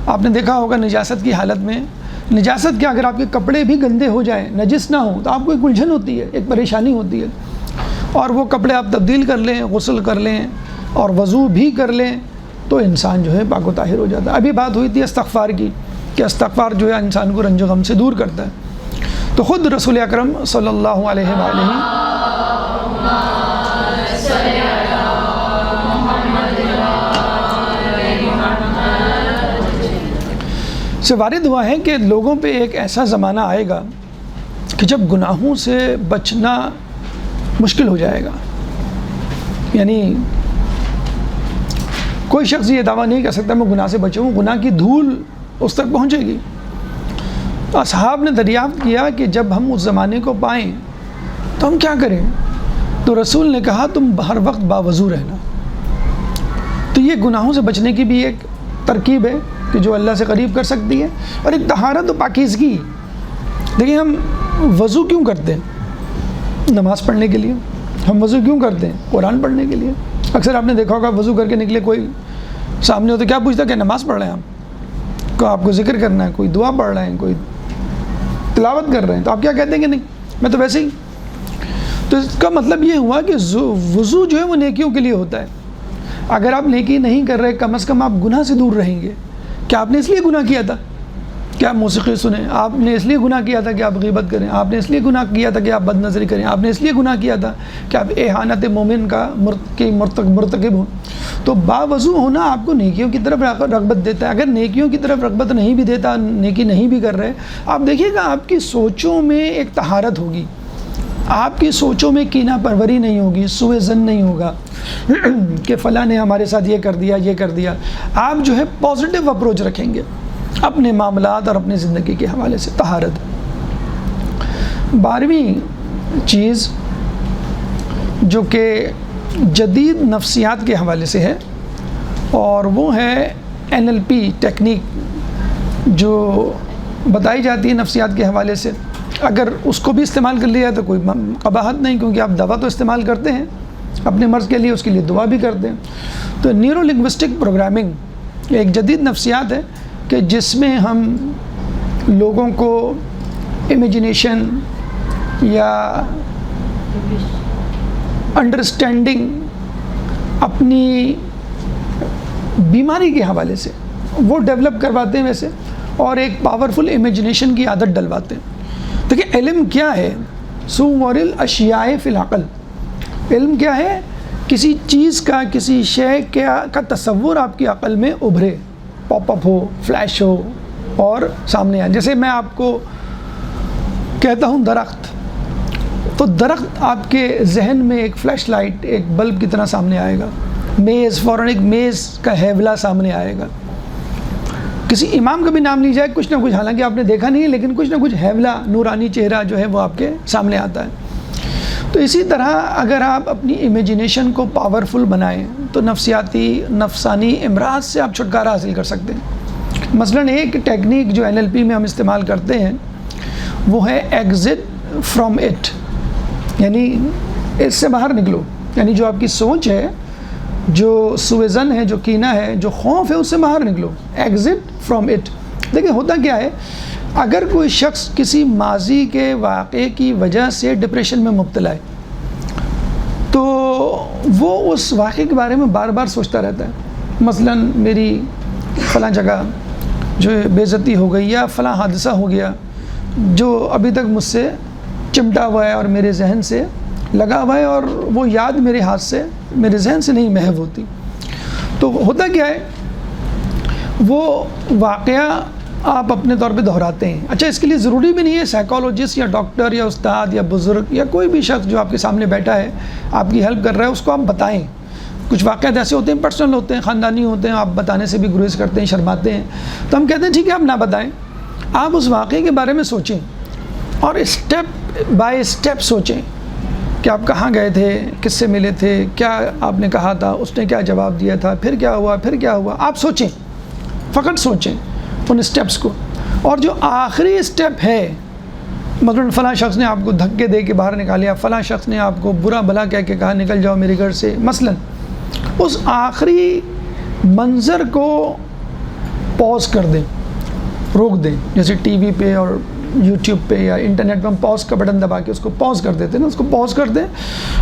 آپ نے دیکھا ہوگا نجاست کی حالت میں، نجاست کیا، اگر آپ کے کپڑے بھی گندے ہو جائیں، نجس نہ ہوں، تو آپ کو ایک الجھن ہوتی ہے، ایک پریشانی ہوتی ہے، اور وہ کپڑے آپ تبدیل کر لیں، غسل کر لیں اور وضو بھی کر لیں تو انسان جو ہے پاک و طاہر ہو جاتا ہے۔ ابھی بات ہوئی تھی استغفار کی، کہ استغفار جو ہے انسان کو رنج و غم سے دور کرتا ہے۔ تو خود رسول اکرم صلی اللہ علیہ وآلہ سے وارد ہوا ہے کہ لوگوں پہ ایک ایسا زمانہ آئے گا کہ جب گناہوں سے بچنا مشکل ہو جائے گا، یعنی کوئی شخص یہ دعویٰ نہیں کر سکتا میں گناہ سے بچوں ہوں، گناہ کی دھول اس تک پہنچے گی۔ تو اصحاب نے دریافت کیا کہ جب ہم اس زمانے کو پائیں تو ہم کیا کریں؟ تو رسول نے کہا تم ہر وقت باوضو رہنا۔ تو یہ گناہوں سے بچنے کی بھی ایک ترکیب ہے کہ جو اللہ سے قریب کر سکتی ہے، اور ایک طہارت و پاکیزگی۔ دیکھیں ہم وضو کیوں کرتے ہیں؟ نماز پڑھنے کے لیے۔ ہم وضو کیوں کرتے ہیں؟ قرآن پڑھنے کے لیے۔ اکثر آپ نے دیکھا ہوگا وضو کر کے نکلے کوئی سامنے ہو تو کیا پوچھتا کہ نماز پڑھ رہے ہیں آپ کو ذکر کرنا ہے، کوئی دعا پڑھ رہے ہیں، کوئی تلاوت کر رہے ہیں، تو آپ کیا کہتے ہیں کہ نہیں میں تو ویسے ہی۔ تو اس کا مطلب یہ ہوا کہ وضو جو ہے وہ نیکیوں کے لیے ہوتا ہے۔ اگر آپ نیکی نہیں کر رہے، کم از کم آپ گناہ سے دور رہیں گے، کیا آپ نے اس لیے گناہ کیا تھا کہ آپ موسیقی سنیں؟ آپ نے اس لیے گناہ کیا تھا کہ آپ غیبت کریں؟ آپ نے اس لیے گناہ کیا تھا کہ آپ بد نظری کریں؟ آپ نے اس لیے گناہ کیا تھا کہ آپ احانت مومن کا مرتکب ہوں؟ تو باوضو ہونا آپ کو نیکیوں کی طرف رغبت دیتا ہے. اگر نیکیوں کی طرف رغبت نہیں بھی دیتا، نیکی نہیں بھی کر رہے، آپ دیکھیے گا آپ کی سوچوں میں ایک طہارت ہوگی، آپ کی سوچوں میں کینہ پروری نہیں ہوگی، سوء ظن نہیں ہوگا کہ فلاں نے ہمارے ساتھ یہ کر دیا یہ کر دیا. آپ جو ہے پازیٹیو اپروچ رکھیں گے اپنے معاملات اور اپنی زندگی کے حوالے سے. طہارت. 12ویں چیز جو کہ جدید نفسیات کے حوالے سے ہے، اور وہ ہے NLP ٹیکنیک جو بتائی جاتی ہے نفسیات کے حوالے سے. اگر اس کو بھی استعمال کر لیا تو کوئی قباحت نہیں، کیونکہ آپ دوا تو استعمال کرتے ہیں اپنے مرض کے لیے، اس کے لیے دعا بھی کرتے ہیں. تو نیورو لنگوسٹک پروگرامنگ ایک جدید نفسیات ہے کہ جس میں ہم لوگوں کو امیجنیشن یا انڈرسٹینڈنگ اپنی بیماری کے حوالے سے وہ ڈیولپ کرواتے ہیں ویسے، اور ایک پاورفل امیجنیشن کی عادت ڈلواتے ہیں. دیکھیں علم کیا ہے؟ صور الاشیاء فی العقل. علم کیا ہے؟ کسی چیز کا، کسی شے کا تصور آپ کی عقل میں ابھرے، پاپ اپ ہو، فلیش ہو اور سامنے آئے. جیسے میں آپ کو کہتا ہوں درخت، تو درخت آپ کے ذہن میں ایک فلیش لائٹ، ایک بلب کی طرح سامنے آئے گا. میز، فوراً ایک میز کا ہیولہ سامنے آئے گا. کسی امام کا بھی نام لی جائے، کچھ نہ کچھ، حالانکہ آپ نے دیکھا نہیں ہے لیکن کچھ نہ کچھ ہیولہ، نورانی چہرہ جو ہے وہ آپ کے سامنے آتا ہے. تو اسی طرح اگر آپ اپنی امیجنیشن کو پاورفل بنائیں تو نفسانی امراض سے آپ چھٹکارا حاصل کر سکتے ہیں. مثلاً ایک ٹیکنیک جو NLP میں ہم استعمال کرتے ہیں وہ ہے ایگزٹ فرام اٹ، یعنی اس سے باہر نکلو. یعنی جو آپ کی سوچ ہے، جو سوء ظن ہے، جو کینہ ہے، جو خوف ہے، اس سے باہر نکلو. Exit from it. دیکھیں ہوتا کیا ہے، اگر کوئی شخص کسی ماضی کے واقعے کی وجہ سے ڈپریشن میں مبتلا ہے تو وہ اس واقعے کے بارے میں بار بار سوچتا رہتا ہے. مثلاً میری فلاں جگہ جو بے عزتی ہو گئی، یا فلاں حادثہ ہو گیا جو ابھی تک مجھ سے چمٹا ہوا ہے اور میرے ذہن سے لگا ہوا ہے، اور وہ یاد میرے ہاتھ سے، میرے ذہن سے نہیں محو ہوتی. تو ہوتا کیا ہے، وہ واقعہ آپ اپنے طور پہ دہراتے ہیں. اچھا، اس کے لیے ضروری بھی نہیں ہے سائیکالوجسٹ یا ڈاکٹر یا استاد یا بزرگ یا کوئی بھی شخص جو آپ کے سامنے بیٹھا ہے آپ کی ہیلپ کر رہا ہے اس کو آپ بتائیں. کچھ واقعات ایسے ہوتے ہیں، پرسنل ہوتے ہیں، خاندانی ہوتے ہیں، آپ بتانے سے بھی گریز کرتے ہیں، شرماتے ہیں. تو ہم کہتے ہیں ٹھیک ہے آپ نہ بتائیں، آپ اس واقعے کے بارے میں سوچیں اور اسٹیپ بائی اسٹیپ سوچیں کہ آپ کہاں گئے تھے، کس سے ملے تھے، کیا آپ نے کہا تھا، اس نے کیا جواب دیا تھا، پھر کیا ہوا، پھر کیا ہوا. آپ سوچیں، فقط سوچیں ان اسٹیپس کو. اور جو آخری اسٹیپ ہے، مثلاً فلاں شخص نے آپ کو دھکے دے کے باہر نکالیا، فلاں شخص نے آپ کو برا بھلا کہہ کے کہا نکل جاؤ میرے گھر سے، مثلاً اس آخری منظر کو پاز کر دیں، روک دیں. جیسے ٹی وی پہ اور یوٹیوب پہ یا انٹرنیٹ پہ ہم پاز کا بٹن دبا کے اس کو پاز کر دیتے ہیں نا، اس کو پاز کر دیں.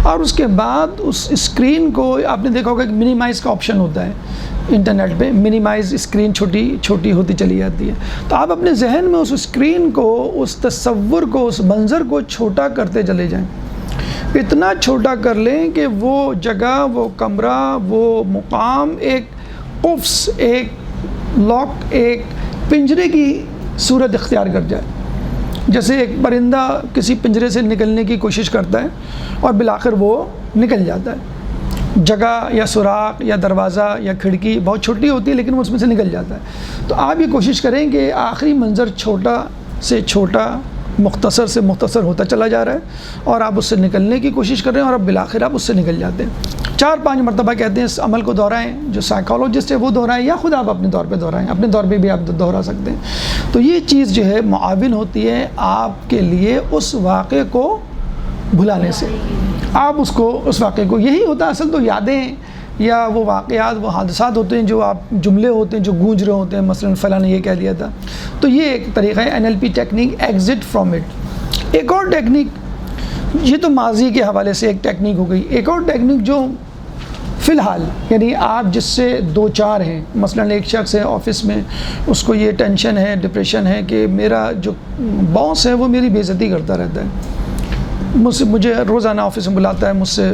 اور اس کے بعد اس اسکرین کو، آپ نے دیکھا ہوگا کہ منیمائز کا آپشن ہوتا ہے انٹرنیٹ پہ، منیمائز اسکرین چھوٹی ہوتی چلی جاتی ہے. تو آپ اپنے ذہن میں اس اسکرین کو، اس تصور کو، اس منظر کو چھوٹا کرتے چلے جائیں. اتنا چھوٹا کر لیں کہ وہ جگہ، وہ کمرہ، وہ مقام ایک قفس، ایک لاک، ایک پنجرے کی صورت اختیار کر جائے. جیسے ایک پرندہ کسی پنجرے سے نکلنے کی کوشش کرتا ہے اور بالآخر وہ نکل جاتا ہے. جگہ یا سوراخ یا دروازہ یا کھڑکی بہت چھوٹی ہوتی ہے لیکن وہ اس میں سے نکل جاتا ہے. تو آپ یہ کوشش کریں کہ آخری منظر چھوٹا سے چھوٹا، مختصر سے مختصر ہوتا چلا جا رہا ہے اور آپ اس سے نکلنے کی کوشش کر رہے ہیں اور اب بالآخر آپ اس سے نکل جاتے ہیں. 4-5 مرتبہ کہتے ہیں اس عمل کو دہرائیں. جو سائیکالوجسٹ ہے وہ دہرائیں یا خود آپ اپنے طور پہ دہرائیں، اپنے طور پہ بھی آپ دہرا سکتے ہیں. تو یہ چیز جو ہے معاون ہوتی ہے آپ کے لیے اس واقعے کو بھلانے سے. آپ اس واقعے کو، یہی ہوتا ہے اصل تو یادیں یا وہ واقعات، وہ حادثات ہوتے ہیں جو آپ جملے ہوتے ہیں جو گونج رہے ہوتے ہیں، مثلاً فلاں نے یہ کہہ دیا تھا. تو یہ ایک طریقہ ہے NLP technique, exit from it. ایک اور ٹیکنیک، یہ تو ماضی کے حوالے سے ایک ٹیکنیک ہو گئی. ایک اور ٹیکنیک جو فی الحال یعنی آپ جس سے دو چار ہیں، مثلا ایک شخص ہے آفس میں، اس کو یہ ٹینشن ہے، ڈپریشن ہے کہ میرا جو باس ہے وہ میری بے عزتی کرتا رہتا ہے، مجھے روزانہ آفس میں بلاتا ہے، مجھ سے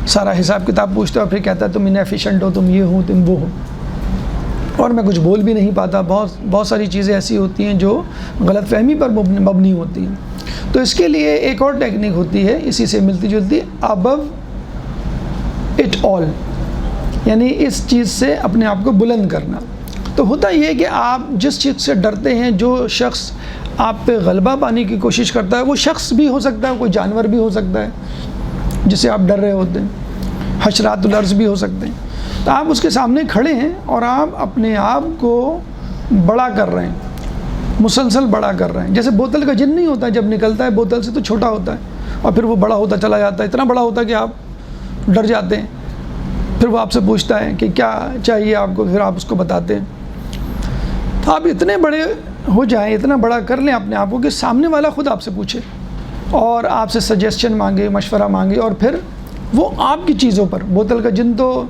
سارا حساب کتاب پوچھتا ہے اور پھر کہتا ہے تم انیفیشینٹ ہو، تم یہ ہو، تم وہ ہو، اور میں کچھ بول بھی نہیں پاتا. بہت ساری چیزیں ایسی ہوتی ہیں جو غلط فہمی پر مبنی ہوتی ہیں. تو اس کے لیے ایک اور ٹیکنیک ہوتی ہے اسی سے ملتی جلتی، ابو اٹ آل، یعنی اس چیز سے اپنے آپ کو بلند کرنا. تو ہوتا یہ ہے کہ آپ جس چیز سے ڈرتے ہیں، جو شخص آپ پہ غلبہ پانے کی کوشش کرتا ہے، وہ شخص بھی ہو سکتا ہے، کوئی جانور بھی ہو سکتا ہے جسے آپ ڈر رہے ہوتے ہیں، حشرات الارض بھی ہو سکتے ہیں. تو آپ اس کے سامنے کھڑے ہیں اور آپ اپنے آپ کو بڑا کر رہے ہیں، مسلسل بڑا کر رہے ہیں. جیسے بوتل کا جن نہیں ہوتا، جب نکلتا ہے بوتل سے تو چھوٹا ہوتا ہے اور پھر وہ بڑا ہوتا چلا جاتا ہے، اتنا بڑا ہوتا ہے کہ آپ ڈر جاتے ہیں. پھر وہ آپ سے پوچھتا ہے کہ کیا چاہیے آپ کو، پھر آپ اس کو بتاتے ہیں. تو آپ اتنے بڑے ہو جائیں، اتنا بڑا کر لیں اپنے آپ کو کہ سامنے والا خود آپ سے پوچھے اور آپ سے سجیسشن مانگے، مشورہ مانگے، اور پھر وہ آپ کی چیزوں پر. بوتل کا جن تو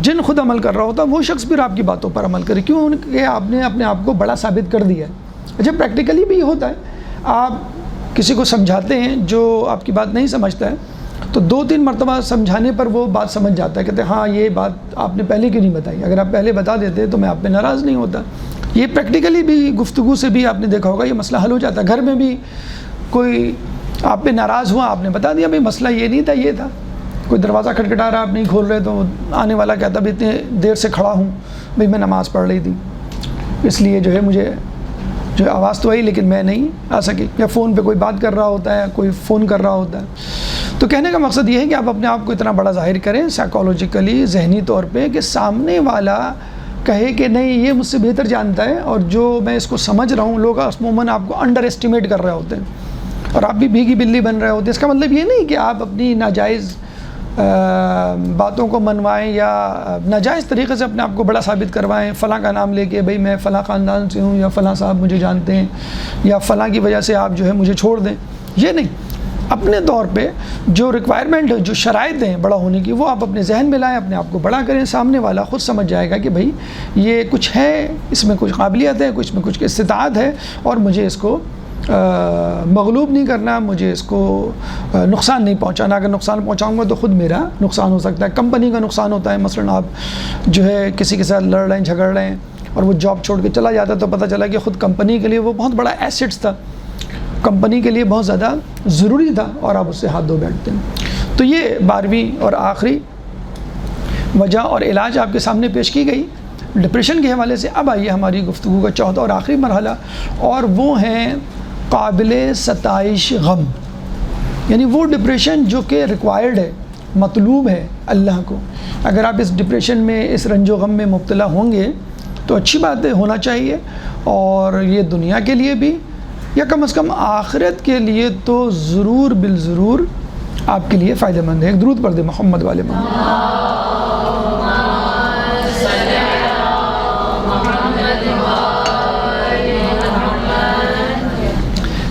جن خود عمل کر رہا ہوتا، وہ شخص پھر آپ کی باتوں پر عمل کرے، کیوں کہ آپ نے اپنے آپ کو بڑا ثابت کر دیا ہے. اچھا، پریکٹیکلی بھی یہ ہوتا ہے، آپ کسی کو سمجھاتے ہیں جو آپ کی بات نہیں سمجھتا ہے، تو 2-3 مرتبہ سمجھانے پر وہ بات سمجھ جاتا ہے، کہتے ہیں ہاں یہ بات آپ نے پہلے کیوں نہیں بتائی، اگر آپ پہلے بتا دیتے تو میں آپ پہ ناراض نہیں ہوتا. یہ پریکٹیکلی بھی گفتگو سے بھی آپ نے دیکھا ہوگا، یہ مسئلہ حل ہو جاتا ہے. گھر میں بھی کوئی آپ پہ ناراض ہوا، آپ نے بتا دیا بھائی مسئلہ یہ نہیں تھا، یہ تھا. کوئی دروازہ کھٹکھٹا رہا، آپ نہیں کھول رہے، تو آنے والا کہتا بھی اتنے دیر سے کھڑا ہوں، بھائی میں نماز پڑھ رہی تھی اس لیے جو ہے مجھے جو آواز تو آئی لیکن میں نہیں آ سکی. یا فون پہ کوئی بات کر رہا ہوتا ہے، کوئی فون کر رہا ہوتا ہے. تو کہنے کا مقصد یہ ہے کہ آپ اپنے آپ کو اتنا بڑا ظاہر کریں سائیکالوجیکلی، ذہنی طور پہ، کہ سامنے والا کہے کہ نہیں یہ مجھ سے بہتر جانتا ہے اور جو میں اس کو سمجھ رہا ہوں. لوگ عموماً آپ کو انڈر اسٹیمیٹ کر رہے ہوتے ہیں اور آپ بھی بھیگی بلی بن رہے ہوتے ہیں. اس کا مطلب یہ نہیں کہ آپ اپنی ناجائز باتوں کو منوائیں یا ناجائز طریقے سے اپنے آپ کو بڑا ثابت کروائیں، فلاں کا نام لے کے بھئی میں فلاں خاندان سے ہوں، یا فلاں صاحب مجھے جانتے ہیں، یا فلاں کی وجہ سے آپ جو ہے مجھے چھوڑ دیں. یہ نہیں، اپنے طور پہ جو ریکوائرمنٹ ہے، جو شرائط ہیں بڑا ہونے کی، وہ آپ اپنے ذہن میں لائیں، اپنے آپ کو بڑا کریں. سامنے والا خود سمجھ جائے گا کہ بھئی یہ کچھ ہے، اس میں کچھ قابلیت ہے، کچھ میں کچھ استطاعت ہے، اور مجھے اس کو مغلوب نہیں کرنا، مجھے اس کو نقصان نہیں پہنچانا. اگر نقصان پہنچاؤں گا تو خود میرا نقصان ہو سکتا ہے، کمپنی کا نقصان ہوتا ہے. مثلا آپ جو ہے کسی کے ساتھ لڑ رہے ہیں، جھگڑ رہے ہیں، اور وہ جاب چھوڑ کے چلا جاتا ہے تو پتہ چلا کہ خود کمپنی کے لیے وہ بہت بڑا ایسٹس تھا، کمپنی کے لیے بہت زیادہ ضروری تھا، اور آپ اس سے ہاتھ دھو بیٹھتے ہیں. تو یہ 12ویں اور آخری وجہ اور علاج آپ کے سامنے پیش کی گئی ڈپریشن کے حوالے سے. اب آئیے ہماری گفتگو کا چوتھا اور آخری مرحلہ، اور وہ ہیں قابل ستائش غم. یعنی وہ ڈپریشن جو کہ ریکوائرڈ ہے، مطلوب ہے اللہ کو. اگر آپ اس ڈپریشن میں، اس رنج و غم میں مبتلا ہوں گے تو اچھی بات ہے، ہونا چاہیے، اور یہ دنیا کے لیے بھی، یا کم از کم آخرت کے لیے تو ضرور بالضرور آپ کے لیے فائدہ مند ہے. ایک درود پڑھ دے محمد والے محمد.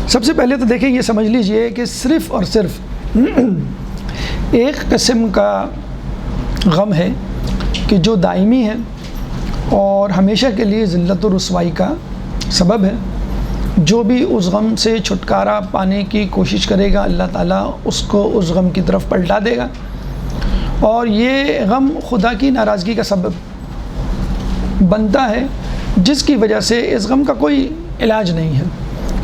سب سے پہلے تو دیکھیں، یہ سمجھ لیجئے کہ صرف اور صرف ایک قسم کا غم ہے کہ جو دائمی ہے اور ہمیشہ کے لیے ذلت و رسوائی کا سبب ہے. جو بھی اس غم سے چھٹکارا پانے کی کوشش کرے گا، اللہ تعالیٰ اس کو اس غم کی طرف پلٹا دے گا، اور یہ غم خدا کی ناراضگی کا سبب بنتا ہے، جس کی وجہ سے اس غم کا کوئی علاج نہیں ہے.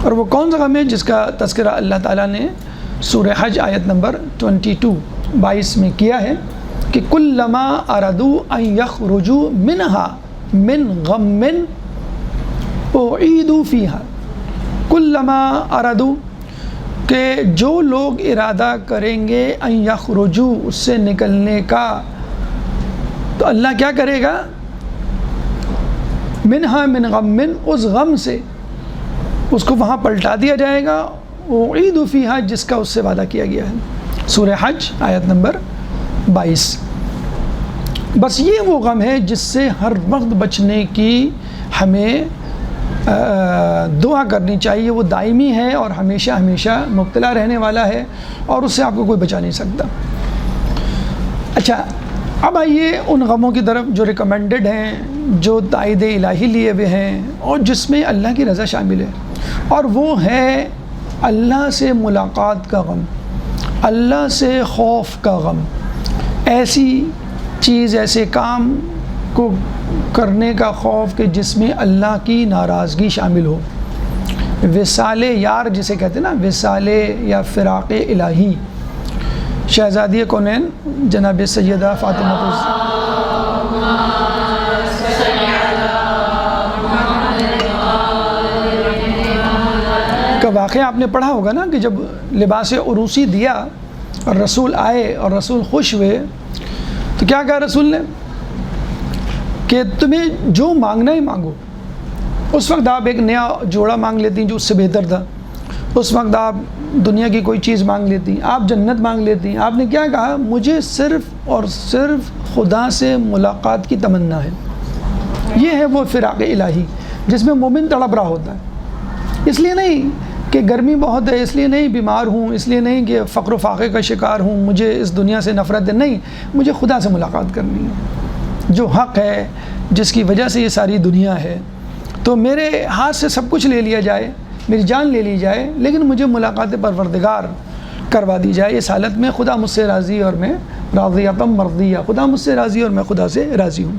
اور وہ کون سا غم ہے جس کا تذکرہ اللہ تعالیٰ نے سورہ حج آیت نمبر 22 میں کیا ہے کہ کلما ارادوا ان یخرجوا منہا من غم اعیدوا فیہا. کلما ارادوا، کہ جو لوگ ارادہ کریں گے ان یخرجوا، اس سے نکلنے کا، تو اللہ کیا کرے گا؟ منہا من غم، اس غم سے اس کو وہاں پلٹا دیا جائے گا. اعیدوا فیہا، جس کا اس سے وعدہ کیا گیا ہے. سورہ حج آیت نمبر 22. بس یہ وہ غم ہے جس سے ہر وقت بچنے کی ہمیں دعا کرنی چاہیے. وہ دائمی ہے اور ہمیشہ ہمیشہ مبتلا رہنے والا ہے، اور اس سے آپ کو کوئی بچا نہیں سکتا. اچھا، اب آئیے ان غموں کی طرف جو ریکمینڈڈ ہیں، جو تائید الہی لیے ہوئے ہیں اور جس میں اللہ کی رضا شامل ہے، اور وہ ہے اللہ سے ملاقات کا غم، اللہ سے خوف کا غم، ایسی چیز، ایسے کام کو کرنے کا خوف کہ جس میں اللہ کی ناراضگی شامل ہو، وصال یار جسے کہتے ہیں نا، وصال یا فراق الہی۔ شہزادی کونین جناب سیدہ فاطمہ کا واقعہ آپ نے پڑھا ہوگا نا، کہ جب لباس عروسی دیا اور رسول آئے اور رسول خوش ہوئے تو کیا کہا رسول نے کہ تمہیں جو مانگنا ہی مانگو۔ اس وقت آپ ایک نیا جوڑا مانگ لیتی جو اس سے بہتر تھا، اس وقت آپ دنیا کی کوئی چیز مانگ لیتی، آپ جنت مانگ لیتی۔ آپ نے کیا کہا؟ مجھے صرف اور صرف خدا سے ملاقات کی تمنا ہے۔ یہ ہے وہ فراق الہی جس میں مومن تڑپ رہا ہوتا ہے، اس لیے نہیں کہ گرمی بہت ہے، اس لیے نہیں بیمار ہوں، اس لیے نہیں کہ فقر و فاقے کا شکار ہوں، مجھے اس دنیا سے نفرت ہے، نہیں، مجھے خدا سے ملاقات کرنی ہے، جو حق ہے، جس کی وجہ سے یہ ساری دنیا ہے۔ تو میرے ہاتھ سے سب کچھ لے لیا جائے، میری جان لے لی جائے، لیکن مجھے ملاقات پروردگار کروا دی جائے۔ اس حالت میں خدا مجھ سے راضی اور میں راضیتم مرضیہ، خدا مجھ سے راضی اور میں خدا سے راضی ہوں۔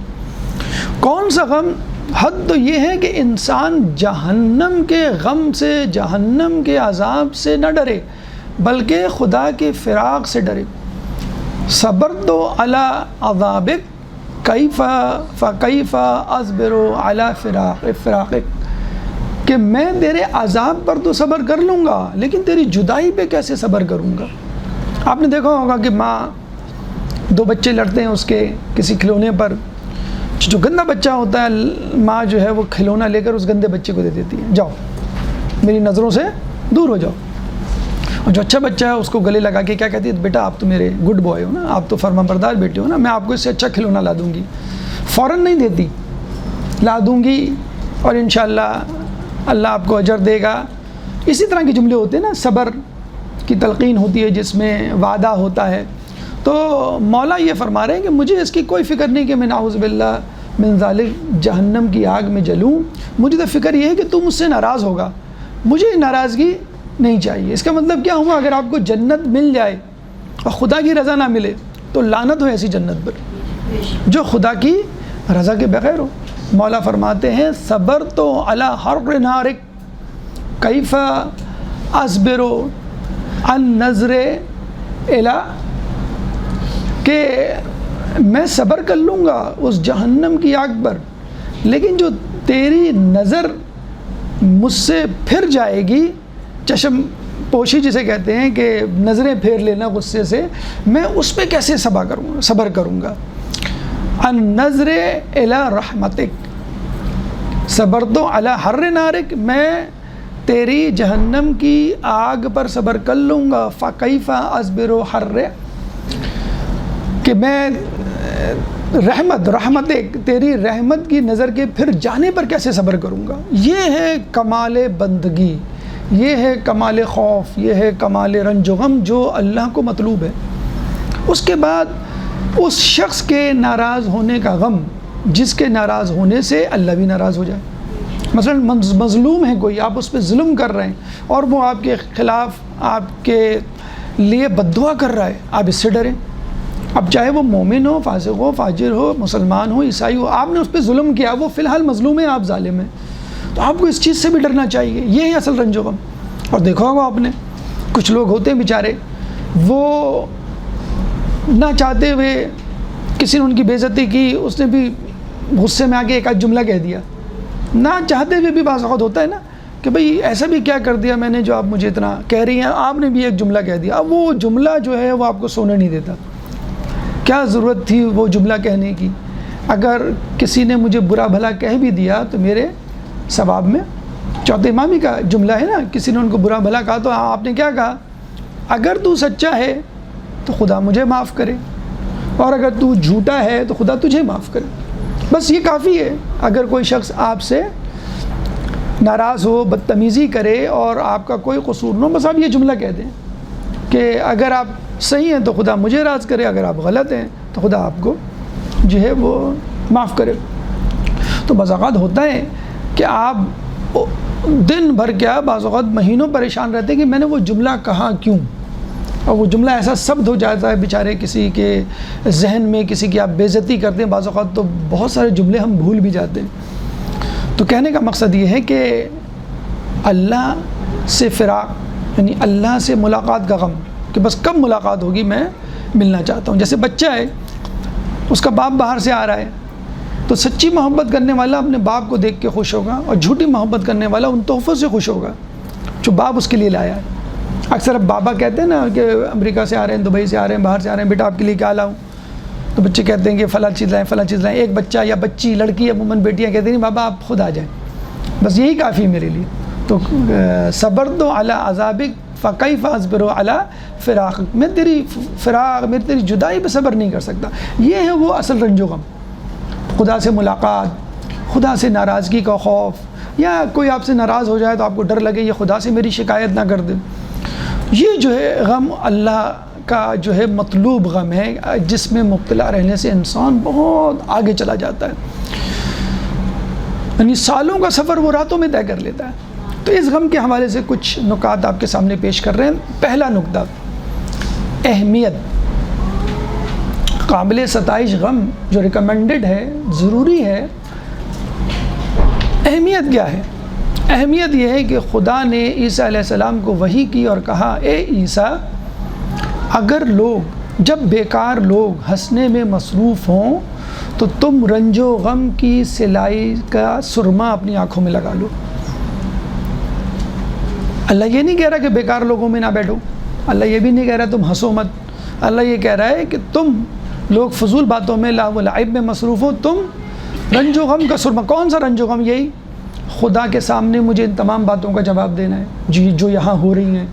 کون سا غم؟ حد تو یہ ہے کہ انسان جہنم کے غم سے، جہنم کے عذاب سے نہ ڈرے، بلکہ خدا کے فراق سے ڈرے۔ صبرت علی عذابک کیف فکیف اصبر علی فراقک، کہ میں تیرے عذاب پر تو صبر کر لوں گا، لیکن تیری جدائی پہ کیسے صبر کروں گا؟ آپ نے دیکھا ہوگا کہ ماں، دو بچے لڑتے ہیں اس کے کسی کھلونے پر، جو گندا بچہ ہوتا ہے ماں جو ہے وہ کھلونا لے کر اس گندے بچے کو دے دیتی ہے، جاؤ میری نظروں سے دور ہو جاؤ۔ اور جو اچھا بچہ ہے اس کو گلے لگا کے کیا کہتی ہے؟ بیٹا آپ تو میرے گڈ بوائے ہو نا، آپ تو فرما بردار بیٹے ہو نا، میں آپ کو اس سے اچھا کھلونا لا دوں گی۔ فوراً نہیں دیتی، لا دوں گی اور انشاءاللہ اللہ آپ کو اجر دے گا۔ اسی طرح کے جملے ہوتے ہیں نا، صبر کی تلقین ہوتی ہے جس میں وعدہ ہوتا ہے۔ تو مولا یہ فرما رہے ہیں کہ مجھے اس کی کوئی فکر نہیں کہ میں نعوذ باللہ من ذالک جہنم کی آگ میں جلوں، مجھے تو فکر یہ ہے کہ تم مجھ سے ناراض ہوگا، مجھے ناراضگی نہیں چاہیے۔ اس کا مطلب کیا ہوا؟ اگر آپ کو جنت مل جائے اور خدا کی رضا نہ ملے تو لعنت ہو ایسی جنت پر جو خدا کی رضا کے بغیر ہو۔ مولا فرماتے ہیں صبر تو علی حر نارک کیف اصبر عن نظر الی، کہ میں صبر کر لوں گا اس جہنم کی آگ پر، لیکن جو تیری نظر مجھ سے پھر جائے گی، چشم پوشی جسے کہتے ہیں کہ نظریں پھیر لینا غصے سے، میں اس پہ کیسے صبر کروں گا۔ ان نظر الی رحمتک صبرت علی حر نارک، میں تیری جہنم کی آگ پر صبر کر لوں گا۔ فکیف اصبر حر، کہ میں رحمت تیری رحمت کی نظر کے پھر جانے پر کیسے صبر کروں گا۔ یہ ہے کمال بندگی، یہ ہے کمال خوف، یہ ہے کمال رنج و غم جو اللہ کو مطلوب ہے۔ اس کے بعد اس شخص کے ناراض ہونے کا غم جس کے ناراض ہونے سے اللہ بھی ناراض ہو جائے۔ مثلا مظلوم ہے کوئی، آپ اس پہ ظلم کر رہے ہیں اور وہ آپ کے خلاف آپ کے لیے بد دعا کر رہا ہے، آپ اس سے ڈریں۔ اب چاہے وہ مومن ہو، فاسق ہو، فاجر ہو، مسلمان ہو، عیسائی ہو، آپ نے اس پہ ظلم کیا، وہ فی الحال مظلوم ہے، آپ ظالم ہیں، تو آپ کو اس چیز سے بھی ڈرنا چاہیے۔ یہ ہے اصل رنج و غم۔ اور دیکھا ہوگا آپ نے کچھ لوگ ہوتے ہیں بیچارے، وہ نہ چاہتے ہوئے کسی نے ان کی بے عزتی کی، اس نے بھی غصے میں آ کے ایک آدھ جملہ کہہ دیا، نہ چاہتے ہوئے بھی بعض وقت ہوتا ہے نا کہ بھئی ایسا بھی کیا کر دیا میں نے جو آپ مجھے اتنا کہہ رہی ہیں، آپ نے بھی ایک جملہ کہہ دیا۔ اب وہ جملہ جو ہے وہ آپ کو سونے نہیں دیتا، کیا ضرورت تھی وہ جملہ کہنے کی؟ اگر کسی نے مجھے برا بھلا کہہ بھی دیا تو میرے ثواب میں چوتھے امامی کا جملہ ہے نا، کسی نے ان کو برا بھلا کہا تو آپ نے کیا کہا؟ اگر تو سچا ہے تو خدا مجھے معاف کرے، اور اگر تو جھوٹا ہے تو خدا تجھے معاف کرے۔ بس یہ کافی ہے۔ اگر کوئی شخص آپ سے ناراض ہو، بدتمیزی کرے اور آپ کا کوئی قصور نہ ہو، بس آپ یہ جملہ کہہ دیں کہ اگر آپ صحیح ہیں تو خدا مجھے راض کرے، اگر آپ غلط ہیں تو خدا آپ کو جو ہے وہ معاف کرے۔ تو بعض اوقات ہوتا ہے کہ آپ دن بھر کیا بعض اوقات مہینوں پریشان رہتے ہیں کہ میں نے وہ جملہ کہا کیوں، اور وہ جملہ ایسا ثبت ہو جاتا ہے بیچارے کسی کے ذہن میں، کسی کی آپ بے عزتی کرتے ہیں، بعض اوقات تو بہت سارے جملے ہم بھول بھی جاتے ہیں۔ تو کہنے کا مقصد یہ ہے کہ اللہ سے فراق، یعنی اللہ سے ملاقات کا غم، کہ بس کب ملاقات ہوگی، میں ملنا چاہتا ہوں۔ جیسے بچہ ہے، اس کا باپ باہر سے آ رہا ہے، تو سچی محبت کرنے والا اپنے باپ کو دیکھ کے خوش ہوگا، اور جھوٹی محبت کرنے والا ان تحفوں سے خوش ہوگا جو باپ اس کے لیے لایا ہے۔ اکثر اب بابا کہتے ہیں نا کہ امریکہ سے آ رہے ہیں، دبئی سے آ رہے ہیں، باہر سے آ رہے ہیں، بیٹا آپ کے لیے کیا لاؤں؟ تو بچے کہتے ہیں کہ فلاں چیز لائیں، فلاں چیز لائیں۔ ایک بچہ یا بچی، لڑکی عموماً بیٹیاں کہتے ہیں بابا آپ خود آ جائیں، بس یہی کافی میرے لیے۔ تو صبر تو علی عذابک فکیف اصبر علی فراقک، میں تیری فراق، میں تیری جدائی پہ صبر نہیں کر سکتا۔ یہ ہے وہ اصل رنج و غم، خدا سے ملاقات، خدا سے ناراضگی کا خوف، یا کوئی آپ سے ناراض ہو جائے تو آپ کو ڈر لگے یہ خدا سے میری شکایت نہ کر دے۔ یہ جو ہے غم اللہ کا جو ہے مطلوب غم ہے، جس میں مبتلا رہنے سے انسان بہت آگے چلا جاتا ہے، یعنی سالوں کا سفر وہ راتوں میں طے کر لیتا ہے۔ تو اس غم کے حوالے سے کچھ نکات آپ کے سامنے پیش کر رہے ہیں۔ پہلا نکتہ، اہمیت، قابل ستائش غم جو ریکمینڈڈ ہے، ضروری ہے۔ اہمیت کیا ہے؟ اہمیت یہ ہے کہ خدا نے عیسیٰ علیہ السلام کو وحی کی اور کہا، اے عیسیٰ، اگر لوگ، جب بیکار لوگ ہنسنے میں مصروف ہوں تو تم رنج و غم کی سلائی کا سرما اپنی آنکھوں میں لگا لو۔ اللہ یہ نہیں کہہ رہا کہ بیکار لوگوں میں نہ بیٹھو، اللہ یہ بھی نہیں کہہ رہا تم ہنسو مت، اللہ یہ کہہ رہا ہے کہ تم لوگ فضول باتوں میں، لہو و لعب میں مصروف ہو، تم رنج و غم کا سرما۔ کون سا رنج و غم؟ یہی خدا کے سامنے مجھے ان تمام باتوں کا جواب دینا ہے جی جو یہاں ہو رہی ہیں،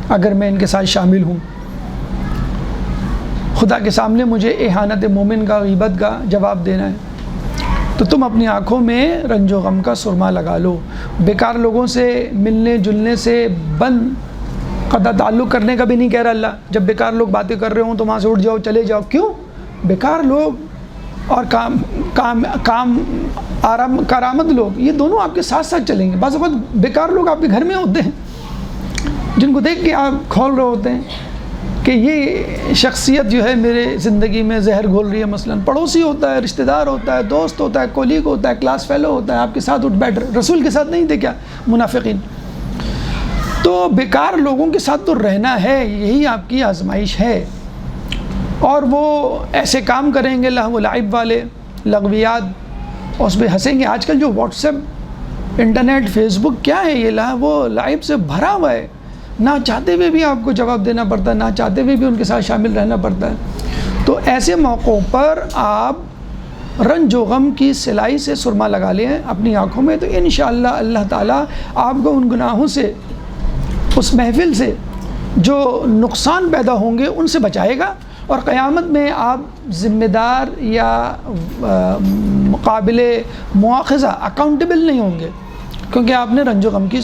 اگر میں ان کے ساتھ شامل ہوں۔ خدا کے سامنے مجھے اہانت مومن کا، غیبت کا جواب دینا ہے۔ تو تم اپنی آنکھوں میں رنج و غم کا سرما لگا لو۔ بیکار لوگوں سے ملنے جلنے سے بند قطع تعلق کرنے کا بھی نہیں کہہ رہا اللہ۔ جب بیکار لوگ باتیں کر رہے ہوں تو وہاں سے اٹھ جاؤ، چلے جاؤ۔ کیوں؟ بیکار لوگ اور کارآمد لوگ، یہ دونوں آپ کے ساتھ ساتھ چلیں گے۔ بعض اوقات بیکار لوگ آپ کے گھر میں ہوتے ہیں، جن کو دیکھ کے آپ کھول رہے ہوتے ہیں کہ یہ شخصیت جو ہے میرے زندگی میں زہر گھول رہی ہے۔ مثلاً پڑوسی ہوتا ہے، رشتہ دار ہوتا ہے، دوست ہوتا ہے، کولیگ ہوتا ہے، کلاس فیلو ہوتا ہے، آپ کے ساتھ اٹھ بیٹھ رہے۔ رسول کے ساتھ نہیں تھے کیا منافقین؟ تو بیکار لوگوں کے ساتھ تو رہنا ہے، یہی آپ کی آزمائش ہے۔ اور وہ ایسے کام کریں گے لہو و لعب والے، لغویات، اور اس پہ ہنسیں گے۔ آج کل جو واٹس ایپ، انٹرنیٹ، فیس بک، کیا ہے یہ لہو و لعب سے بھرا ہوا ہے، نہ چاہتے ہوئے بھی آپ کو جواب دینا پڑتا ہے، نہ چاہتے ہوئے بھی ان کے ساتھ شامل رہنا پڑتا ہے۔ تو ایسے موقعوں پر آپ رنج و غم کی سلائی سے سرما لگا لیں اپنی آنکھوں میں، تو انشاءاللہ اللہ تعالیٰ آپ کو ان گناہوں سے، اس محفل سے جو نقصان پیدا ہوں گے ان سے بچائے گا، اور قیامت میں آپ ذمہ دار یا قابل مواخذہ، اکاؤنٹیبل نہیں ہوں گے، کیونکہ آپ نے رنج و غم کی۔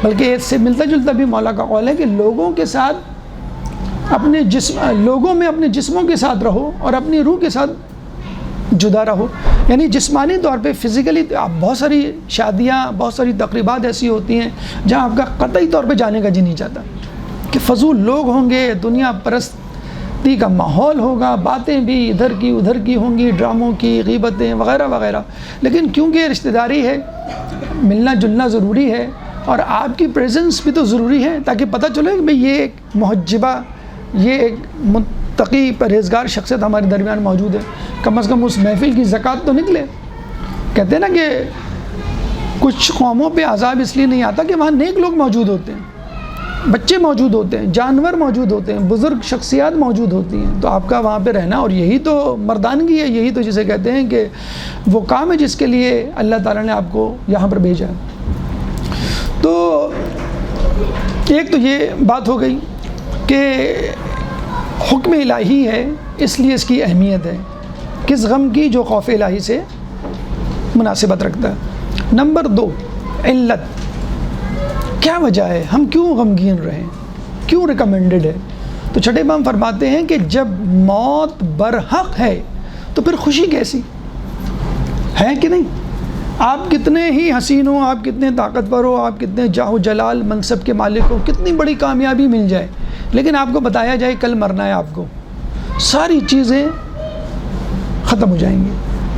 بلکہ اس سے ملتا جلتا بھی مولا کا قول ہے کہ لوگوں کے ساتھ اپنے لوگوں میں اپنے جسموں کے ساتھ رہو اور اپنی روح کے ساتھ جدا رہو۔ یعنی جسمانی طور پہ، فزیکلی، آپ بہت ساری شادیاں، بہت ساری تقریبات ایسی ہوتی ہیں جہاں آپ کا قطعی طور پہ جانے کا جی نہیں چاہتا، کہ فضول لوگ ہوں گے، دنیا پرستی کا ماحول ہوگا، باتیں بھی ادھر کی ادھر کی ہوں گی، ڈراموں کی، غیبتیں وغیرہ وغیرہ۔ لیکن کیونکہ رشتہ داری ہے، ملنا جلنا ضروری ہے، اور آپ کی پریزنس بھی تو ضروری ہے، تاکہ پتہ چلے کہ بھئی یہ ایک محجبہ، یہ ایک متقی پرہیزگار شخصیت ہمارے درمیان موجود ہے۔ کم از کم اس محفل کی زکوٰۃ تو نکلے۔ کہتے ہیں نا کہ کچھ قوموں پہ عذاب اس لیے نہیں آتا کہ وہاں نیک لوگ موجود ہوتے ہیں، بچے موجود ہوتے ہیں، جانور موجود ہوتے ہیں، بزرگ شخصیات موجود ہوتی ہیں۔ تو آپ کا وہاں پہ رہنا، اور یہی تو مردانگی ہے، یہی تو جسے کہتے ہیں کہ وہ کام ہے جس کے لیے اللہ تعالیٰ نے آپ کو یہاں پر بھیجا ہے۔ تو ایک تو یہ بات ہو گئی کہ حکم الہی ہے، اس لیے اس کی اہمیت ہے، کس غم کی جو خوف الہی سے مناسبت رکھتا ہے۔ نمبر 2، علت، کیا وجہ ہے، ہم کیوں غمگین رہیں، کیوں ریکمینڈڈ ہے؟ تو چھٹے امام فرماتے ہیں کہ جب موت برحق ہے تو پھر خوشی کیسی ہے کہ نہیں؟ آپ کتنے ہی حسین ہو، آپ کتنے طاقتور ہو، آپ کتنے جاہ و جلال منصب کے مالک ہو، کتنی بڑی کامیابی مل جائے، لیکن آپ کو بتایا جائے کل مرنا ہے، آپ کو ساری چیزیں ختم ہو جائیں گی.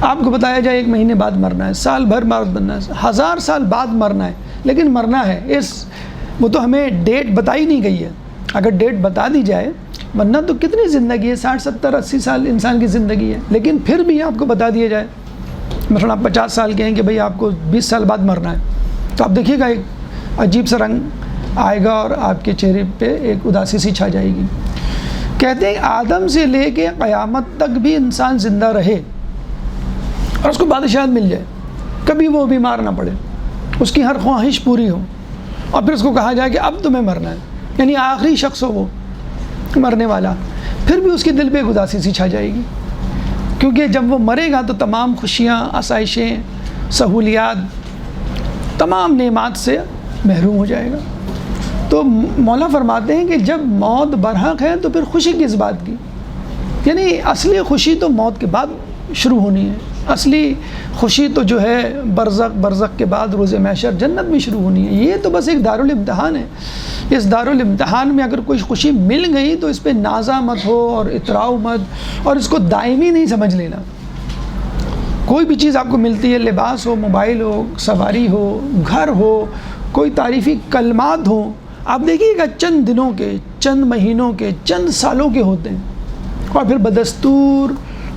آپ کو بتایا جائے 1 مہینے بعد مرنا ہے، سال بھر مرنا ہے، 1000 سال بعد مرنا ہے، لیکن مرنا ہے. وہ تو ہمیں ڈیٹ بتائی نہیں گئی ہے. اگر ڈیٹ بتا دی جائے، ورنہ تو کتنی زندگی ہے، 60 70 80 سال انسان کی زندگی ہے، لیکن پھر بھی آپ کو بتا دیا جائے مثلا آپ 50 سال کے ہیں کہ بھئی آپ کو 20 سال بعد مرنا ہے، تو آپ دیکھیے گا ایک عجیب سا رنگ آئے گا اور آپ کے چہرے پہ ایک اداسی سی چھا جائے گی. کہتے ہیں آدم سے لے کے قیامت تک بھی انسان زندہ رہے اور اس کو بادشاہت مل جائے، کبھی وہ بیمار نہ پڑے، اس کی ہر خواہش پوری ہو، اور پھر اس کو کہا جائے کہ اب تمہیں مرنا ہے، یعنی آخری شخص ہو وہ مرنے والا، پھر بھی اس کے دل پہ ایک اداسی سی چھا جائے گی، کیونکہ جب وہ مرے گا تو تمام خوشیاں، آسائشیں، سہولیات، تمام نعمات سے محروم ہو جائے گا. تو مولا فرماتے ہیں کہ جب موت برحق ہے تو پھر خوشی کس بات کی؟ یعنی اصلی خوشی تو موت کے بعد شروع ہونی ہے، اصلی خوشی تو جو ہے برزخ کے بعد روز محشر جنت میں شروع ہونی ہے. یہ تو بس ایک دارالامتحان ہے. اس دارالامتحان میں اگر کوئی خوشی مل گئی تو اس پہ نازا مت ہو اور اتراؤ مت، اور اس کو دائمی نہیں سمجھ لینا. کوئی بھی چیز آپ کو ملتی ہے، لباس ہو، موبائل ہو، سواری ہو، گھر ہو، کوئی تعریفی کلمات ہوں، آپ دیکھیے گا چند دنوں کے، چند مہینوں کے، چند سالوں کے ہوتے ہیں، اور پھر بدستور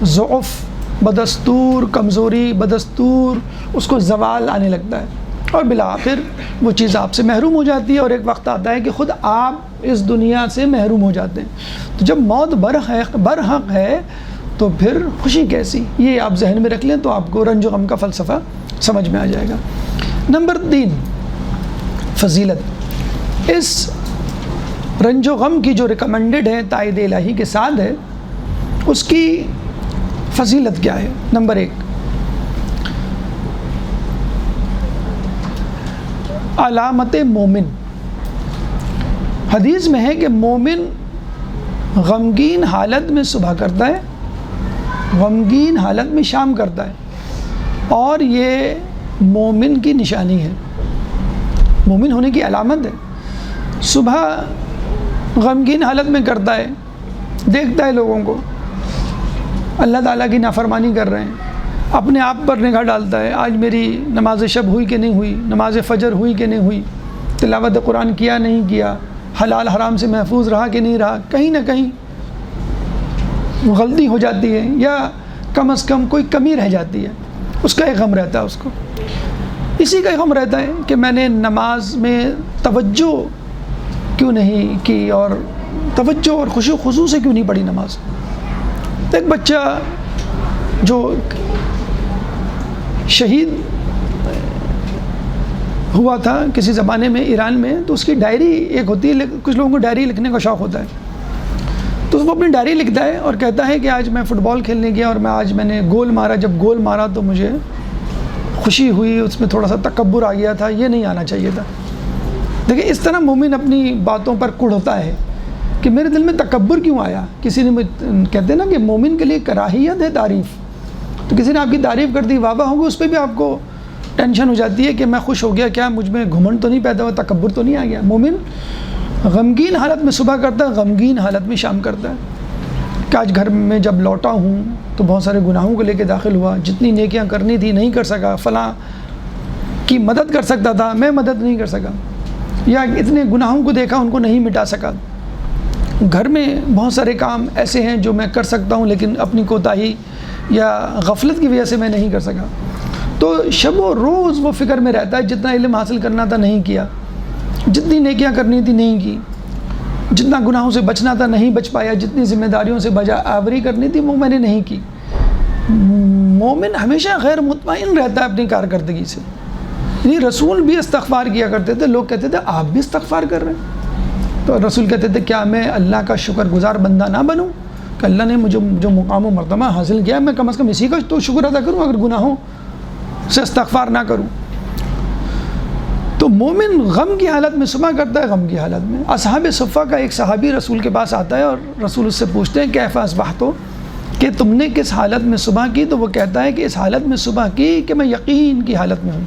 ضعف، بدستور کمزوری، بدستور اس کو زوال آنے لگتا ہے، اور بالآخر وہ چیز آپ سے محروم ہو جاتی ہے، اور ایک وقت آتا ہے کہ خود آپ اس دنیا سے محروم ہو جاتے ہیں. تو جب موت برحق ہے تو پھر خوشی کیسی؟ یہ آپ ذہن میں رکھ لیں تو آپ کو رنج و غم کا فلسفہ سمجھ میں آ جائے گا. نمبر 3 فضیلت. اس رنج و غم کی جو ریکمنڈڈ ہے، تائید الہی کے ساتھ ہے، اس کی فضیلت کیا ہے؟ نمبر 1 علامت مومن. حدیث میں ہے کہ مومن غمگین حالت میں صبح کرتا ہے، غمگین حالت میں شام کرتا ہے، اور یہ مومن کی نشانی ہے، مومن ہونے کی علامت ہے. صبح غمگین حالت میں کرتا ہے، دیکھتا ہے لوگوں کو اللہ تعالیٰ کی نافرمانی کر رہے ہیں، اپنے آپ پر نگاہ ڈالتا ہے، آج میری نماز شب ہوئی کہ نہیں ہوئی، نماز فجر ہوئی کہ نہیں ہوئی، تلاوت قرآن کیا نہیں کیا، حلال حرام سے محفوظ رہا کہ نہیں رہا، کہیں نہ کہیں غلطی ہو جاتی ہے یا کم از کم کوئی کمی رہ جاتی ہے، اس کا ایک غم رہتا ہے. اس کو اسی کا ایک غم رہتا ہے کہ میں نے نماز میں توجہ کیوں نہیں کی، اور توجہ اور خشوع خضوع سے کیوں نہیں پڑھی نماز. ایک بچہ جو شہید ہوا تھا کسی زمانے میں ایران میں، تو اس کی ڈائری ایک ہوتی ہے، کچھ لوگوں کو ڈائری لکھنے کا شوق ہوتا ہے، تو وہ اپنی ڈائری لکھتا ہے اور کہتا ہے کہ آج میں فٹ بال کھیلنے گیا اور میں نے گول مارا، جب گول مارا تو مجھے خوشی ہوئی، اس میں تھوڑا سا تکبر آ گیا تھا، یہ نہیں آنا چاہیے تھا. دیکھیں اس طرح مومن اپنی باتوں پر کڑھتا ہے کہ میرے دل میں تکبر کیوں آیا. کسی نے کہتے ہیں نا کہ مومن کے لیے کراہیت ہے تعریف، تو کسی نے آپ کی تعریف کر دی، واہ واہ ہوگی، اس پہ بھی آپ کو ٹینشن ہو جاتی ہے کہ میں خوش ہو گیا، کیا مجھ میں گھمنڈ تو نہیں پیدا ہوا، تکبر تو نہیں آ گیا. مومن غمگین حالت میں صبح کرتا ہے، غمگین حالت میں شام کرتا ہے. کہ آج گھر میں جب لوٹا ہوں تو بہت سارے گناہوں کو لے کے داخل ہوا، جتنی نیکیاں کرنی تھی نہیں کر سکا، فلاں کی مدد کر سکتا تھا میں مدد نہیں کر سکا، یا اتنے گناہوں کو دیکھا ان کو نہیں مٹا سکا. گھر میں بہت سارے کام ایسے ہیں جو میں کر سکتا ہوں لیکن اپنی کوتاہی یا غفلت کی وجہ سے میں نہیں کر سکا. تو شب و روز وہ فکر میں رہتا ہے، جتنا علم حاصل کرنا تھا نہیں کیا، جتنی نیکیاں کرنی تھی نہیں کی، جتنا گناہوں سے بچنا تھا نہیں بچ پایا، جتنی ذمہ داریوں سے بجا آوری کرنی تھی وہ میں نے نہیں کی. مومن ہمیشہ غیر مطمئن رہتا ہے اپنی کارکردگی سے. یہ رسول بھی استغفار کیا کرتے تھے، لوگ کہتے تھے آپ بھی استغفار کر رہے ہیں، تو رسول کہتے تھے کیا میں اللہ کا شکر گزار بندہ نہ بنوں کہ اللہ نے مجھے جو مقام و مرتبہ حاصل کیا میں کم از کم اسی کا تو شکر ادا کروں اگر گناہوں سے استغفار نہ کروں. تو مومن غم کی حالت میں صبح کرتا ہے، غم کی حالت میں. اصحاب صفہ کا ایک صحابی رسول کے پاس آتا ہے اور رسول اس سے پوچھتے ہیں کیف اصبحتم، کہ تم نے کس حالت میں صبح کی؟ تو وہ کہتا ہے کہ اس حالت میں صبح کی کہ میں یقین کی حالت میں ہوں۔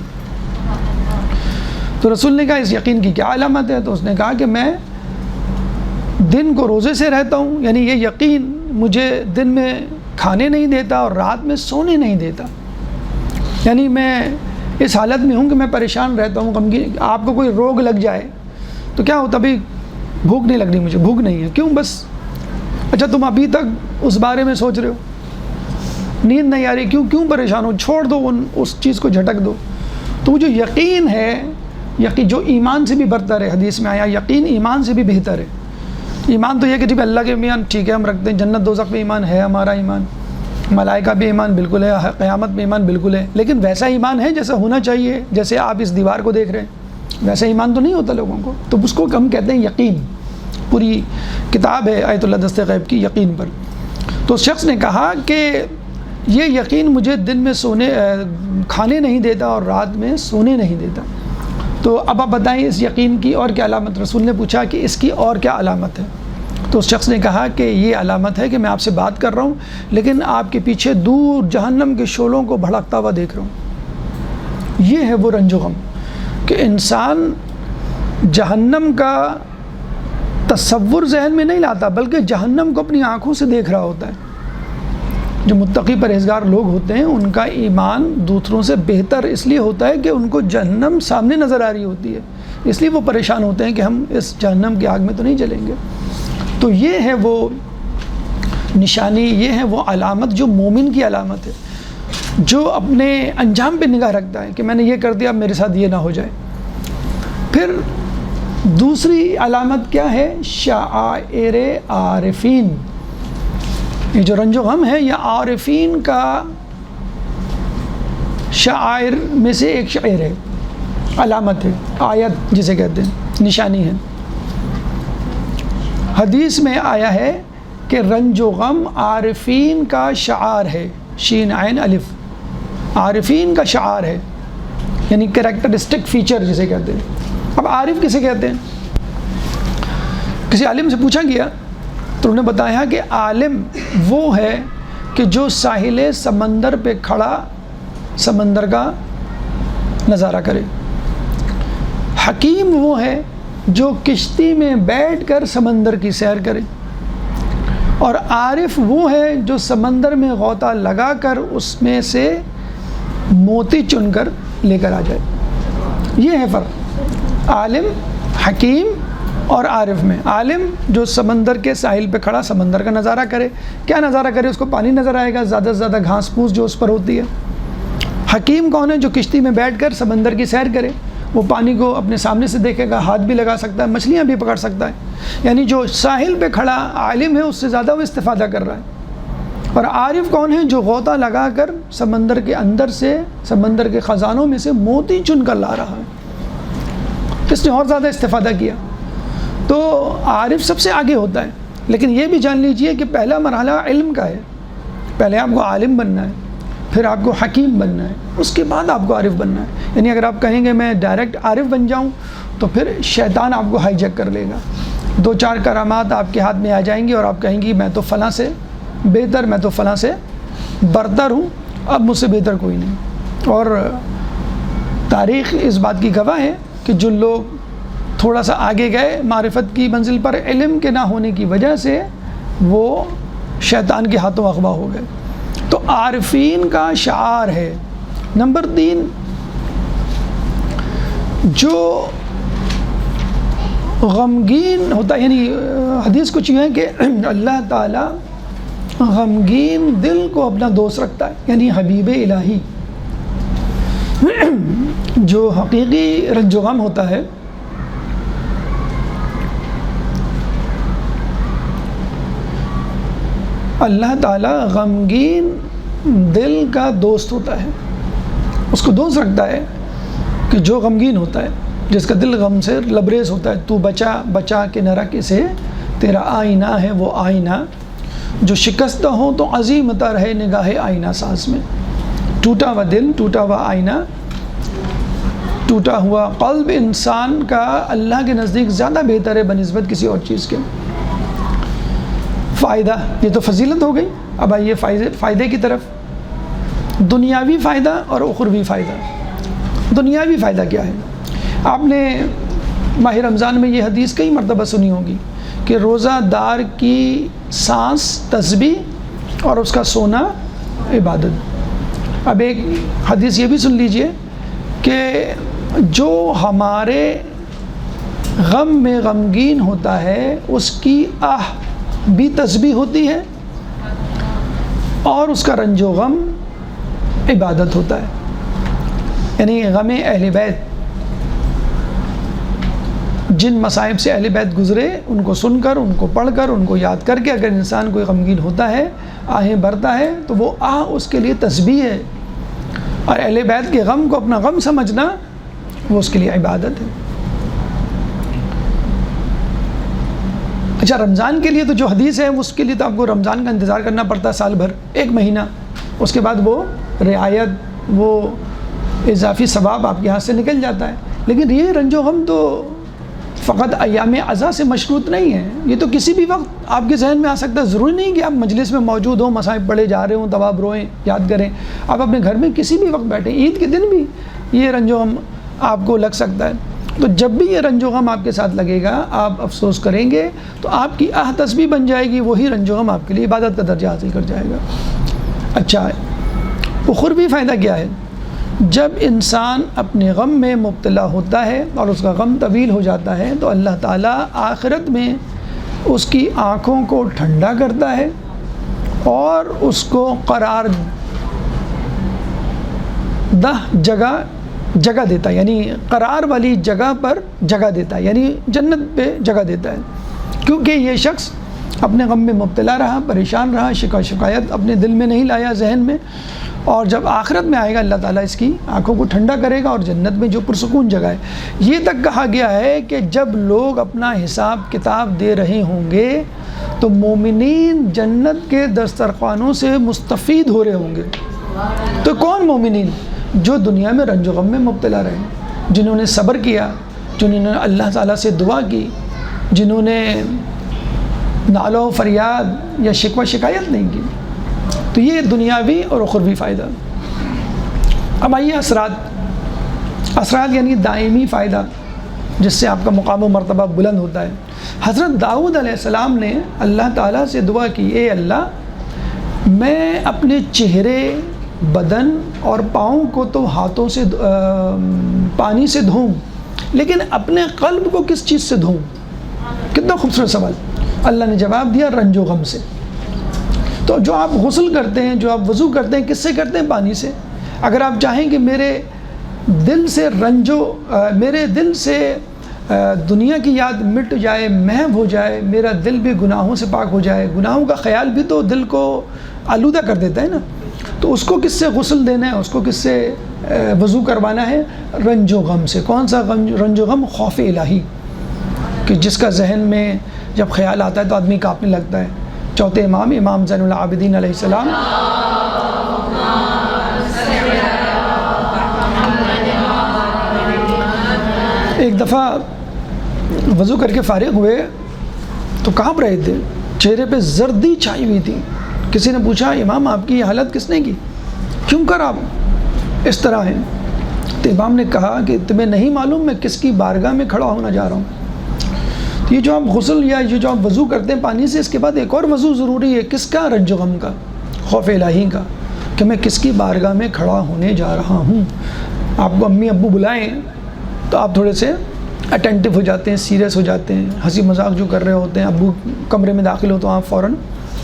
تو رسول نے کہا اس یقین کی کیا علامت ہے؟ تو اس نے کہا کہ میں دن کو روزے سے رہتا ہوں، یعنی یہ یقین مجھے دن میں کھانے نہیں دیتا اور رات میں سونے نہیں دیتا، یعنی میں اس حالت میں ہوں کہ میں پریشان رہتا ہوں، غمگین۔ آپ کو کوئی روگ لگ جائے تو کیا ہوتا؟ ابھی بھوک نہیں لگ رہی، مجھے بھوک نہیں ہے، کیوں؟ بس اچھا تم ابھی تک اس بارے میں سوچ رہے ہو، نیند نہیں آ رہی، کیوں پریشان ہو؟ چھوڑ دو اس چیز کو، جھٹک دو۔ تو وہ جو یقین ہے، یقین جو ایمان سے بھی برتر ہے، حدیث میں آیا یقین ایمان سے بھی بہتر ہے۔ ایمان تو یہ کہ اللہ کے ایمان ٹھیک ہے ہم رکھتے ہیں، جنت دوزخ پہ ایمان ہے ہمارا ایمان، ملائکہ پہ ایمان بالکل ہے، قیامت پہ ایمان بالکل ہے، لیکن ویسا ایمان ہے جیسا ہونا چاہیے، جیسے آپ اس دیوار کو دیکھ رہے ہیں ویسا ایمان تو نہیں ہوتا لوگوں کو، تو اس کو ہم کہتے ہیں یقین۔ پوری کتاب ہے آیت اللہ دست غیب کی یقین پر۔ تو اس شخص نے کہا کہ یہ یقین مجھے دن میں کھانے نہیں دیتا اور رات میں سونے نہیں دیتا۔ تو اب آپ بتائیں اس یقین کی اور کیا علامت؟ رسول نے پوچھا کہ اس کی اور کیا علامت ہے؟ تو اس شخص نے کہا کہ یہ علامت ہے کہ میں آپ سے بات کر رہا ہوں لیکن آپ کے پیچھے دور جہنم کے شعلوں کو بھڑکتا ہوا دیکھ رہا ہوں۔ یہ ہے وہ رنج و غم کہ انسان جہنم کا تصور ذہن میں نہیں لاتا بلکہ جہنم کو اپنی آنکھوں سے دیکھ رہا ہوتا ہے۔ جو متقی پرہیزگار لوگ ہوتے ہیں ان کا ایمان دوسروں سے بہتر اس لیے ہوتا ہے کہ ان کو جہنم سامنے نظر آ رہی ہوتی ہے، اس لیے وہ پریشان ہوتے ہیں کہ ہم اس جہنم کی آگ میں تو نہیں جلیں گے۔ تو یہ ہے وہ نشانی، یہ ہے وہ علامت جو مومن کی علامت ہے، جو اپنے انجام پہ نگاہ رکھتا ہے کہ میں نے یہ کر دیا اب میرے ساتھ یہ نہ ہو جائے۔ پھر دوسری علامت کیا ہے؟ شعائر عارفین۔ یہ جو رنج و غم ہے یہ عارفین کا شعائر میں سے ایک شعائر ہے، علامت ہے، آیت جسے کہتے ہیں، نشانی ہے۔ حدیث میں آیا ہے کہ رنج و غم عارفین کا شعار ہے، شین عین الف، عارفین کا شعار ہے، یعنی کریکٹرسٹک فیچر جسے کہتے ہیں۔ اب عارف کسے کہتے ہیں؟ کسی عالم سے پوچھا گیا تو انہوں نے بتایا کہ عالم وہ ہے کہ جو ساحل سمندر پہ کھڑا سمندر کا نظارہ کرے، حکیم وہ ہے جو کشتی میں بیٹھ کر سمندر کی سیر کرے، اور عارف وہ ہے جو سمندر میں غوطہ لگا کر اس میں سے موتی چن کر لے کر آ جائے۔ یہ ہے فرق عالم، حکیم اور عارف میں۔ عالم جو سمندر کے ساحل پہ کھڑا سمندر کا نظارہ کرے، کیا نظارہ کرے؟ اس کو پانی نظر آئے گا، زیادہ سے زیادہ گھاس پھوس جو اس پر ہوتی ہے۔ حکیم کون ہے؟ جو کشتی میں بیٹھ کر سمندر کی سیر کرے، وہ پانی کو اپنے سامنے سے دیکھے گا، ہاتھ بھی لگا سکتا ہے، مچھلیاں بھی پکڑ سکتا ہے، یعنی جو ساحل پہ کھڑا عالم ہے اس سے زیادہ وہ استفادہ کر رہا ہے۔ اور عارف کون ہے؟ جو غوطہ لگا کر سمندر کے اندر سے، سمندر کے خزانوں میں سے موتی چن کر لا رہا ہے، اس نے اور زیادہ استفادہ کیا۔ تو عارف سب سے آگے ہوتا ہے، لیکن یہ بھی جان لیجئے کہ پہلا مرحلہ علم کا ہے، پہلے آپ کو عالم بننا ہے، پھر آپ کو حکیم بننا ہے، اس کے بعد آپ کو عارف بننا ہے۔ یعنی اگر آپ کہیں گے میں ڈائریکٹ عارف بن جاؤں تو پھر شیطان آپ کو ہائی جیک کر لے گا، دو چار کرامات آپ کے ہاتھ میں آ جائیں گی اور آپ کہیں گی میں تو فلاں سے بہتر، میں تو فلاں سے برتر ہوں، اب مجھ سے بہتر کوئی نہیں۔ اور تاریخ اس بات کی گواہ ہے کہ جو لوگ تھوڑا سا آگے گئے معرفت کی منزل پر علم کے نہ ہونے کی وجہ سے وہ شیطان کے ہاتھوں اغوا ہو گئے۔ تو عارفین کا شعار ہے۔ نمبر 3، جو غمگین ہوتا ہے، یعنی حدیث کچھ یہ ہے کہ اللہ تعالیٰ غمگین دل کو اپنا دوست رکھتا ہے، یعنی حبیب الہی۔ جو حقیقی رنج و غم ہوتا ہے اللہ تعالیٰ غمگین دل کا دوست ہوتا ہے، اس کو دوست رکھتا ہے کہ جو غمگین ہوتا ہے، جس کا دل غم سے لبریز ہوتا ہے۔ تو بچا بچا کے نہ رکھ اسے، تیرا آئینہ ہے وہ آئینہ، جو شکستہ ہو تو عظیم تر رہے نگاہ آئینہ ساز میں۔ ٹوٹا ہوا دل، ٹوٹا ہوا آئینہ، ٹوٹا ہوا قلب انسان کا اللہ کے نزدیک زیادہ بہتر ہے بنسبت کسی اور چیز کے۔ فائدہ، یہ تو فضیلت ہو گئی. اب آئیے فائدے کی طرف. دنیاوی فائدہ اور اخروی فائدہ. دنیاوی فائدہ کیا ہے؟ آپ نے ماہ رمضان میں یہ حدیث کئی مرتبہ سنی ہوگی کہ روزہ دار کی سانس تسبیح اور اس کا سونا عبادت. اب ایک حدیث یہ بھی سن لیجئے کہ جو ہمارے غم میں غمگین ہوتا ہے اس کی آہ بھی تسبیح ہوتی ہے اور اس کا رنج و غم عبادت ہوتا ہے. یعنی غم اہل بیت، جن مصائب سے اہل بیت گزرے ان کو سن کر، ان کو پڑھ کر، ان کو یاد کر کے اگر انسان کوئی غمگین ہوتا ہے، آہیں بھرتا ہے، تو وہ آہ اس کے لیے تسبیح ہے، اور اہل بیت کے غم کو اپنا غم سمجھنا وہ اس کے لیے عبادت ہے. اچھا، رمضان کے لیے تو جو حدیث ہے اس کے لیے تو آپ کو رمضان کا انتظار کرنا پڑتا ہے سال بھر، 1 مہینہ. اس کے بعد وہ رعایت، وہ اضافی ثواب آپ کے ہاتھ سے نکل جاتا ہے. لیکن یہ رنج و غم تو فقط ایام عزا سے مشروط نہیں ہے، یہ تو کسی بھی وقت آپ کے ذہن میں آ سکتا ہے. ضروری نہیں کہ آپ مجلس میں موجود ہوں، مصائب پڑھے جا رہے ہوں، تب آپ روئیں، یاد کریں. آپ اپنے گھر میں کسی بھی وقت بیٹھیں، عید کے دن بھی یہ رنج و غم آپ کو لگ سکتا ہے. تو جب بھی یہ رنج و غم آپ کے ساتھ لگے گا، آپ افسوس کریں گے تو آپ کی آہ تسبیح بن جائے گی، وہی رنج و غم آپ کے لیے عبادت کا درجہ حاصل کر جائے گا. اچھا، اخروی فائدہ کیا ہے؟ جب انسان اپنے غم میں مبتلا ہوتا ہے اور اس کا غم طویل ہو جاتا ہے تو اللہ تعالیٰ آخرت میں اس کی آنکھوں کو ٹھنڈا کرتا ہے اور اس کو قرار دہ جگہ دیتا ہے، یعنی قرار والی جگہ پر جگہ دیتا ہے، یعنی جنت پہ جگہ دیتا ہے. کیونکہ یہ شخص اپنے غم میں مبتلا رہا، پریشان رہا، شکایت اپنے دل میں نہیں لایا، ذہن میں، اور جب آخرت میں آئے گا اللہ تعالیٰ اس کی آنکھوں کو ٹھنڈا کرے گا اور جنت میں جو پرسکون جگہ ہے. یہ تک کہا گیا ہے کہ جب لوگ اپنا حساب کتاب دے رہے ہوں گے تو مومنین جنت کے دسترخوانوں سے مستفید ہو رہے ہوں گے. تو کون مومنین؟ جو دنیا میں رنج و غم میں مبتلا رہے، جنہوں نے صبر کیا، جنہوں نے اللہ تعالیٰ سے دعا کی، جنہوں نے نالہ و فریاد یا شکوہ شکایت نہیں کی. تو یہ دنیاوی اور اخروی فائدہ. اب آئیے اثرات یعنی دائمی فائدہ جس سے آپ کا مقام و مرتبہ بلند ہوتا ہے. حضرت داؤد علیہ السلام نے اللہ تعالیٰ سے دعا کی، اے اللہ، میں اپنے چہرے، بدن اور پاؤں کو تو ہاتھوں سے پانی سے دھوؤں، لیکن اپنے قلب کو کس چیز سے دھوؤں؟ کتنا خوبصورت سوال. اللہ نے جواب دیا، رنج و غم سے. تو جو آپ غسل کرتے ہیں، جو آپ وضو کرتے ہیں، کس سے کرتے ہیں؟ پانی سے. اگر آپ چاہیں کہ میرے دل سے دنیا کی یاد مٹ جائے، محو ہو جائے، میرا دل بھی گناہوں سے پاک ہو جائے، گناہوں کا خیال بھی تو دل کو آلودہ کر دیتا ہے نا، تو اس کو کس سے غسل دینا ہے، اس کو کس سے وضو کروانا ہے؟ رنج و غم سے. کون سا رنج و غم؟ خوف الہی، کہ جس کا ذہن میں جب خیال آتا ہے تو آدمی کانپنے لگتا ہے. چوتھے امام زین العابدین علیہ السلام ایک دفعہ وضو کر کے فارغ ہوئے تو کانپ رہے تھے، چہرے پہ زردی چھائی ہوئی تھی. کسی نے پوچھا، امام آپ کی یہ حالت کس نے کی؟ کیوں کر آپ اس طرح ہیں؟ تو امام نے کہا کہ تمہیں نہیں معلوم میں کس کی بارگاہ میں کھڑا ہونا جا رہا ہوں. یہ جو آپ غسل یا یہ جو آپ وضو کرتے ہیں پانی سے، اس کے بعد ایک اور وضو ضروری ہے. کس کا؟ رنج و غم کا، خوف الہی کا، کہ میں کس کی بارگاہ میں کھڑا ہونے جا رہا ہوں. آپ کو امی ابو بلائیں تو آپ تھوڑے سے اٹینٹو ہو جاتے ہیں، سیریس ہو جاتے ہیں، ہنسی مذاق جو کر رہے ہوتے ہیں، ابو کمرے میں داخل ہو تو آپ فوراً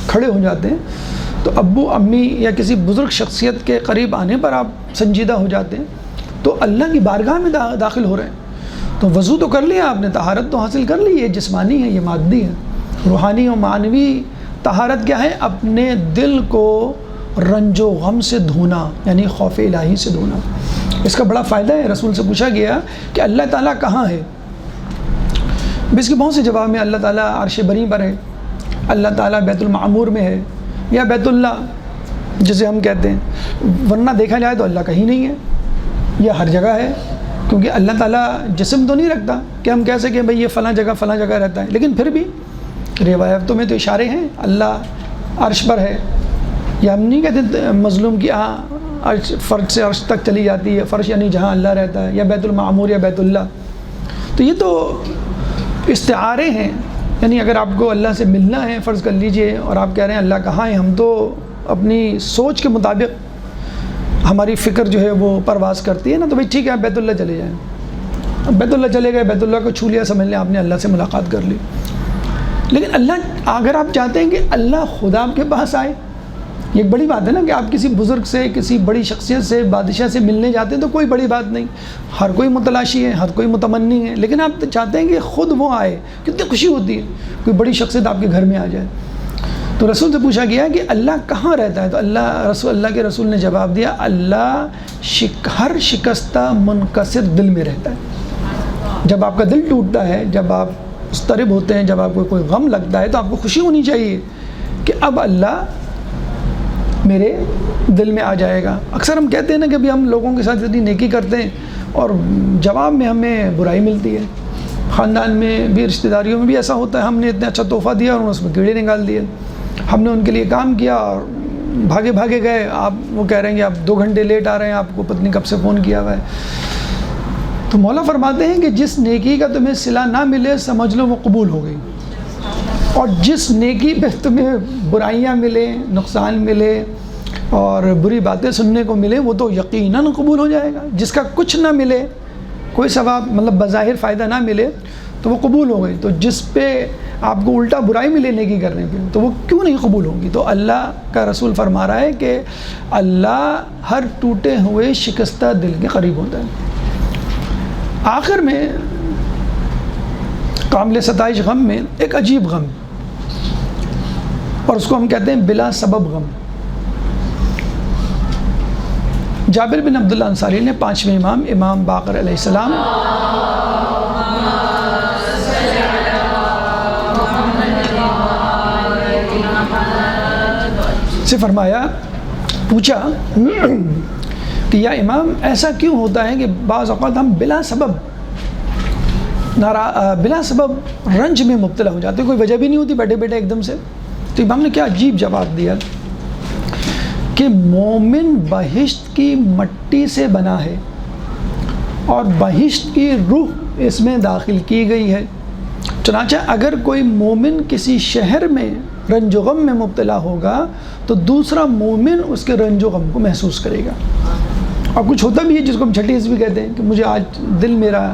کھڑے ہو جاتے ہیں. تو ابو امی یا کسی بزرگ شخصیت کے قریب آنے پر آپ سنجیدہ ہو جاتے ہیں. تو اللہ کی بارگاہ میں داخل ہو رہے ہیں تو وضو تو کر لیا آپ نے، طہارت تو حاصل کر لی. یہ جسمانی ہے، یہ مادی ہے. روحانی و معنوی طہارت کیا ہے؟ اپنے دل کو رنج و غم سے دھونا، یعنی خوف الہی سے دھونا. اس کا بڑا فائدہ ہے. رسول سے پوچھا گیا کہ اللہ تعالیٰ کہاں ہے؟ اس کے بہت سے جواب میں اللہ تعالیٰ عرش بری پر ہے، اللہ تعالیٰ بیت المعمور میں ہے، یا بیت اللہ جسے ہم کہتے ہیں. ورنہ دیکھا جائے تو اللہ کہیں نہیں ہے، یہ ہر جگہ ہے. کیونکہ اللہ تعالیٰ جسم تو نہیں رکھتا کہ ہم کہہ سکیں بھئی یہ فلاں جگہ رہتا ہے، لیکن پھر بھی روایتوں میں تو اشارے ہیں اللہ عرش پر ہے، یا ہم نہیں کہتے مظلوم کی عرش فرش سے عرش تک چلی جاتی ہے، فرش یعنی جہاں اللہ رہتا ہے، یا بیت المعمور یا بیت اللہ، تو یہ تو استعارے ہیں. یعنی اگر آپ کو اللہ سے ملنا ہے فرض کر لیجئے اور آپ کہہ رہے ہیں اللہ کہاں ہے، ہم تو اپنی سوچ کے مطابق ہماری فکر جو ہے وہ پرواز کرتی ہے نا، تو بھائی ٹھیک ہے آپ بیت اللہ چلے جائیں. اب بیت اللہ چلے گئے، بیت اللہ کو چھو لیا، سمجھ لیں آپ نے اللہ سے ملاقات کر لی. لیکن اللہ اگر آپ چاہتے ہیں کہ اللہ خود آپ کے پاس آئے، یہ ایک بڑی بات ہے نا کہ آپ کسی بزرگ سے، کسی بڑی شخصیت سے، بادشاہ سے ملنے جاتے ہیں تو کوئی بڑی بات نہیں، ہر کوئی متلاشی ہے، ہر کوئی متمنی ہے، لیکن آپ چاہتے ہیں کہ خود وہ آئے، کتنی خوشی ہوتی ہے کوئی بڑی شخصیت آپ کے گھر میں آ جائے. تو رسول سے پوچھا گیا کہ اللہ کہاں رہتا ہے، تو اللہ کے رسول نے جواب دیا اللہ ہر شکستہ منکسر دل میں رہتا ہے. جب آپ کا دل ٹوٹتا ہے، جب آپ مضطرب ہوتے ہیں، جب آپ کو کوئی غم لگتا ہے، تو آپ کو خوشی ہونی چاہیے کہ اب اللہ میرے دل میں آ جائے گا. اکثر ہم کہتے ہیں نا کہ ابھی ہم لوگوں کے ساتھ اتنی نیکی کرتے ہیں اور جواب میں ہمیں برائی ملتی ہے. خاندان میں بھی، رشتہ داریوں میں بھی ایسا ہوتا ہے، ہم نے اتنا اچھا تحفہ دیا اور اس میں کیڑے نکال دیے. ہم نے ان کے لیے کام کیا اور بھاگے گئے، آپ وہ کہہ رہے ہیں کہ آپ 2 گھنٹے لیٹ آ رہے ہیں، آپ کو پتہ نہیں کب سے فون کیا ہوا ہے. تو مولا فرماتے ہیں کہ جس نیکی کا تمہیں صلہ نہ ملے سمجھ لو وہ قبول ہو گئی، اور جس نیکی پہ تمہیں برائیاں ملیں، نقصان ملے اور بری باتیں سننے کو ملے، وہ تو یقیناً قبول ہو جائے گا. جس کا کچھ نہ ملے، کوئی ثواب مطلب بظاہر فائدہ نہ ملے تو وہ قبول ہو گئی. تو جس پہ آپ کو الٹا برائی ملے نیکی کرنے پہ، تو وہ کیوں نہیں قبول ہوگی. تو اللہ کا رسول فرما رہا ہے کہ اللہ ہر ٹوٹے ہوئے شکستہ دل کے قریب ہوتا ہے. آخر میں کامل ستائش غم میں ایک عجیب غم، اور اس کو ہم کہتے ہیں بلا سبب غم. جابر بن عبداللہ انصاری نے 5ویں امام باقر علیہ السلام سے فرمایا، پوچھا کہ یا امام ایسا کیوں ہوتا ہے کہ بعض اوقات ہم بلا سبب رنج میں مبتلا ہو جاتے ہیں، کوئی وجہ بھی نہیں ہوتی، بیٹھے بیٹھے ایک دم سے. تو امام نے کیا عجیب جواب دیا کہ مومن بہشت کی مٹی سے بنا ہے اور بہشت کی روح اس میں داخل کی گئی ہے. چنانچہ اگر کوئی مومن کسی شہر میں رنج و غم میں مبتلا ہوگا تو دوسرا مومن اس کے رنج و غم کو محسوس کرے گا. اور کچھ ہوتا بھی ہے جس کو ہم چھٹیز بھی کہتے ہیں کہ مجھے آج دل میرا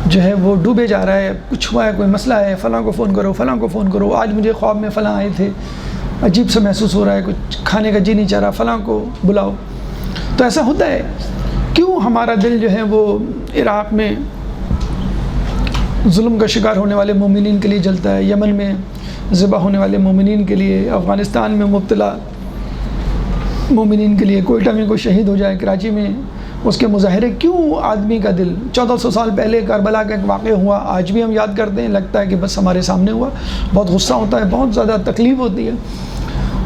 جو ہے وہ ڈوبے جا رہا ہے، کچھ ہوا ہے، کوئی مسئلہ ہے، فلاں کو فون کرو، فلاں کو فون کرو، آج مجھے خواب میں فلاں آئے تھے، عجیب سا محسوس ہو رہا ہے، کچھ کھانے کا جی نہیں چاہ رہا، فلاں کو بلاؤ. تو ایسا ہوتا ہے. کیوں ہمارا دل جو ہے وہ عراق میں ظلم کا شکار ہونے والے مومنین کے لیے جلتا ہے، یمن میں ذبح ہونے والے مومنین کے لیے، افغانستان میں مبتلا مومنین کے لیے، کوئٹہ میں کوئی شہید ہو جائے، کراچی میں اس کے مظاہرے، کیوں آدمی کا دل 1400 سال پہلے کربلا کا ایک واقعہ ہوا، آج بھی ہم یاد کرتے ہیں، لگتا ہے کہ بس ہمارے سامنے ہوا، بہت غصہ ہوتا ہے، بہت زیادہ تکلیف ہوتی ہے.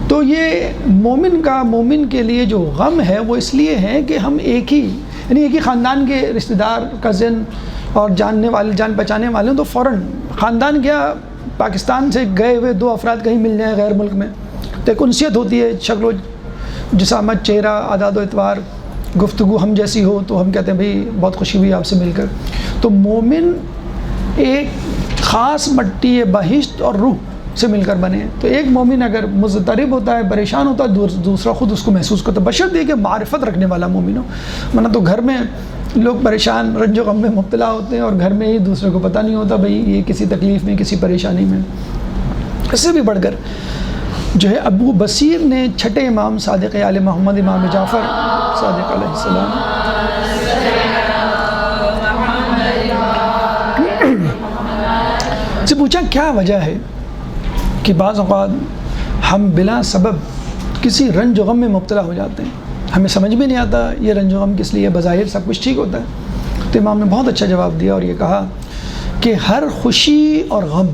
تو یہ مومن کے لیے جو غم ہے وہ اس لیے ہے کہ ہم ایک ہی خاندان کے رشتہ دار، کزن اور جاننے والے، جان پہچانے والے ہیں، تو فوراً خاندان کیا، پاکستان سے گئے ہوئے 2 افراد کہیں مل جائیں غیر ملک میں تو ایک انسیت ہوتی ہے، شکل و جسامت، چہرہ، اعداد و اطوار، گفتگو ہم جیسی ہو تو ہم کہتے ہیں بھئی بہت خوشی ہوئی آپ سے مل کر. تو مومن ایک خاص مٹی بہشت اور روح سے مل کر بنے ہیں. تو ایک مومن اگر مضطرب ہوتا ہے، پریشان ہوتا ہے، دوسرا خود اس کو محسوس کرتا ہے، بشرطے کہ معرفت رکھنے والا مومن ہو. ورنہ تو گھر میں لوگ پریشان، رنج و غم میں مبتلا ہوتے ہیں اور گھر میں ہی دوسرے کو پتہ نہیں ہوتا بھئی یہ کسی تکلیف میں، کسی پریشانی میں. اس سے بھی بڑھ کر جو ہے ابو بصیر نے 6 امام صادق آل محمد امام جعفر صادق علیہ السلام سے پوچھا کیا وجہ ہے کہ بعض اوقات ہم بلا سبب کسی رنج و غم میں مبتلا ہو جاتے ہیں، ہمیں سمجھ میں نہیں آتا یہ رنج و غم کس لیے، بظاہر سب کچھ ٹھیک ہوتا ہے. تو امام نے بہت اچھا جواب دیا اور یہ کہا کہ ہر خوشی اور غم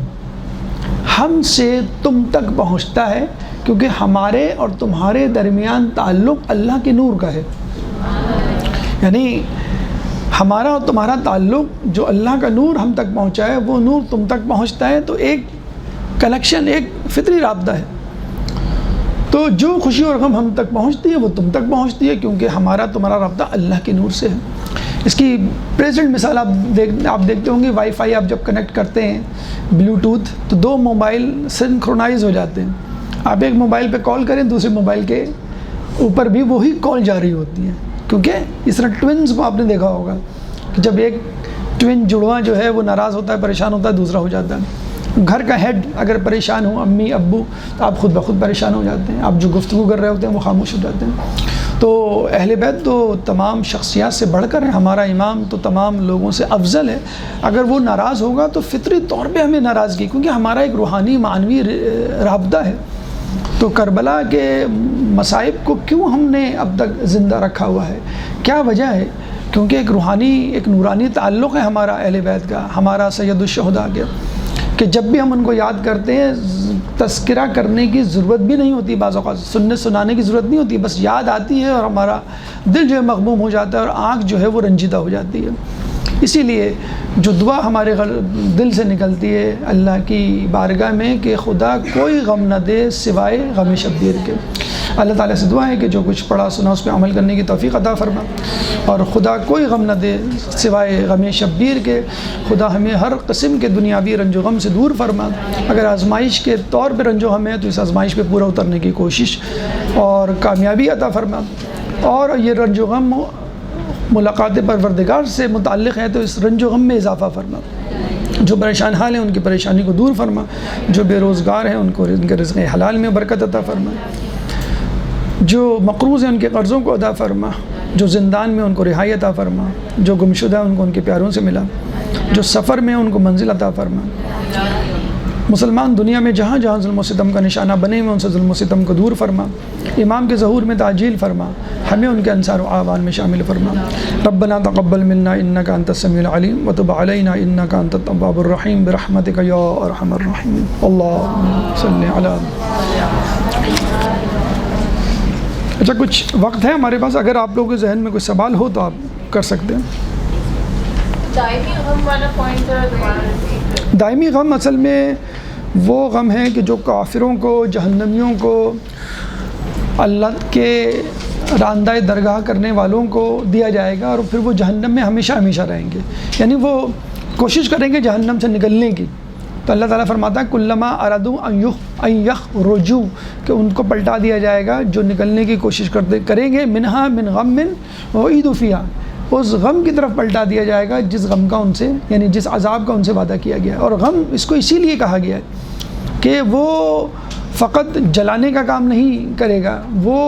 ہم سے تم تک پہنچتا ہے کیونکہ ہمارے اور تمہارے درمیان تعلق اللہ کے نور کا ہے. یعنی ہمارا اور تمہارا تعلق جو اللہ کا نور ہم تک پہنچا ہے وہ نور تم تک پہنچتا ہے. تو ایک کنیکشن ایک فطری رابطہ ہے. تو جو خوشی اور غم ہم تک پہنچتی ہے وہ تم تک پہنچتی ہے، کیونکہ ہمارا تمہارا رابطہ اللہ کے نور سے ہے. اس کی پریزنٹ مثال آپ دیکھتے ہوں گے، وائی فائی آپ جب کنیکٹ کرتے ہیں بلوٹوتھ تو 2 موبائل سنکرونائز ہو جاتے ہیں. آپ ایک موبائل پہ کال کریں، دوسرے موبائل کے اوپر بھی وہی کال جاری ہوتی ہے، کیونکہ اس طرح ٹوئنز کو آپ نے دیکھا ہوگا کہ جب ایک ٹوئن جڑواں جو ہے وہ ناراض ہوتا ہے، پریشان ہوتا ہے، دوسرا ہو جاتا ہے. گھر کا ہیڈ اگر پریشان ہو، امی ابو، تو آپ خود بخود پریشان ہو جاتے ہیں. آپ جو گفتگو کر رہے ہوتے ہیں وہ خاموش ہو جاتے ہیں. تو اہل بیت تو تمام شخصیات سے بڑھ کر ہے، ہمارا امام تو تمام لوگوں سے افضل ہے. اگر وہ ناراض ہوگا تو فطری طور پہ ہمیں ناراضگی، کیونکہ ہمارا ایک روحانی معنوی رابطہ ہے. تو کربلا کے مصائب کو کیوں ہم نے اب تک زندہ رکھا ہوا ہے؟ کیا وجہ ہے؟ کیونکہ ایک روحانی، ایک نورانی تعلق ہے ہمارا اہل بیت کا، ہمارا سید الشہداء کے، کہ جب بھی ہم ان کو یاد کرتے ہیں تذکرہ کرنے کی ضرورت بھی نہیں ہوتی، بعض اوقات سنانے کی ضرورت نہیں ہوتی، بس یاد آتی ہے اور ہمارا دل جو ہے مغموم ہو جاتا ہے اور آنکھ جو ہے وہ رنجیدہ ہو جاتی ہے. اسی لیے جو دعا ہمارے دل سے نکلتی ہے اللہ کی بارگاہ میں کہ خدا کوئی غم نہ دے سوائے غم شبیر کے. اللہ تعالیٰ سے دعا ہے کہ جو کچھ پڑھا سنا اس پہ عمل کرنے کی توفیق عطا فرما، اور خدا کوئی غم نہ دے سوائے غم شبیر کے. خدا ہمیں ہر قسم کے دنیاوی رنج و غم سے دور فرما. اگر آزمائش کے طور پہ رنج و غم ہے تو اس آزمائش پہ پورا اترنے کی کوشش اور کامیابی عطا فرما. اور یہ رنج و غم ملاقات پروردگار سے متعلق ہے تو اس رنج و غم میں اضافہ فرما. جو پریشان حال ہیں ان کی پریشانی کو دور فرما، جو بے روزگار ہیں ان کو ان کے رزق حلال میں برکت عطا فرما، جو مقروض ہیں ان کے قرضوں کو ادا فرما، جو زندان میں ان کو رہائی عطا فرما، جو گمشدہ ہیں ان کو ان کے پیاروں سے ملا، جو سفر میں ان کو منزل عطا فرما. مسلمان دنیا میں جہاں جہاں ظلم و ستم کا نشانہ بنے ہوئے ان سے ظلم و ستم کو دور فرما. امام کے ظہور میں تعجیل فرما، ہمیں ان کے انصار و اعوان میں شامل فرما. ربنا تقبل منا انک انت السمیع العلیم وتب علینا انک انت التواب الرحیم برحمتک یا ارحم الراحمین. اللہم صلی علی. اچھا، کچھ وقت ہے ہمارے پاس، اگر آپ لوگوں کے ذہن میں کوئی سوال ہو تو آپ کر سکتے ہیں. دائمی غم والا پوائنٹ ذرا دوبارہ. دائمی غم اصل میں وہ غم ہے کہ جو کافروں کو، جہنمیوں کو، اللہ کے راندہ درگاہ کرنے والوں کو دیا جائے گا، اور پھر وہ جہنم میں ہمیشہ ہمیشہ رہیں گے. یعنی وہ کوشش کریں گے جہنم سے نکلنے کی. تو اللہ تعالیٰ فرماتا ہے کلما ارادوا ان یخرجوا، کہ ان کو پلٹا دیا جائے گا جو نکلنے کی کوشش کریں گے، منہا من غم اعیدوا فیہا، اس غم کی طرف پلٹا دیا جائے گا جس غم کا ان سے، یعنی جس عذاب کا ان سے وعدہ کیا گیا ہے. اور غم اس کو اسی لیے کہا گیا ہے کہ وہ فقط جلانے کا کام نہیں کرے گا، وہ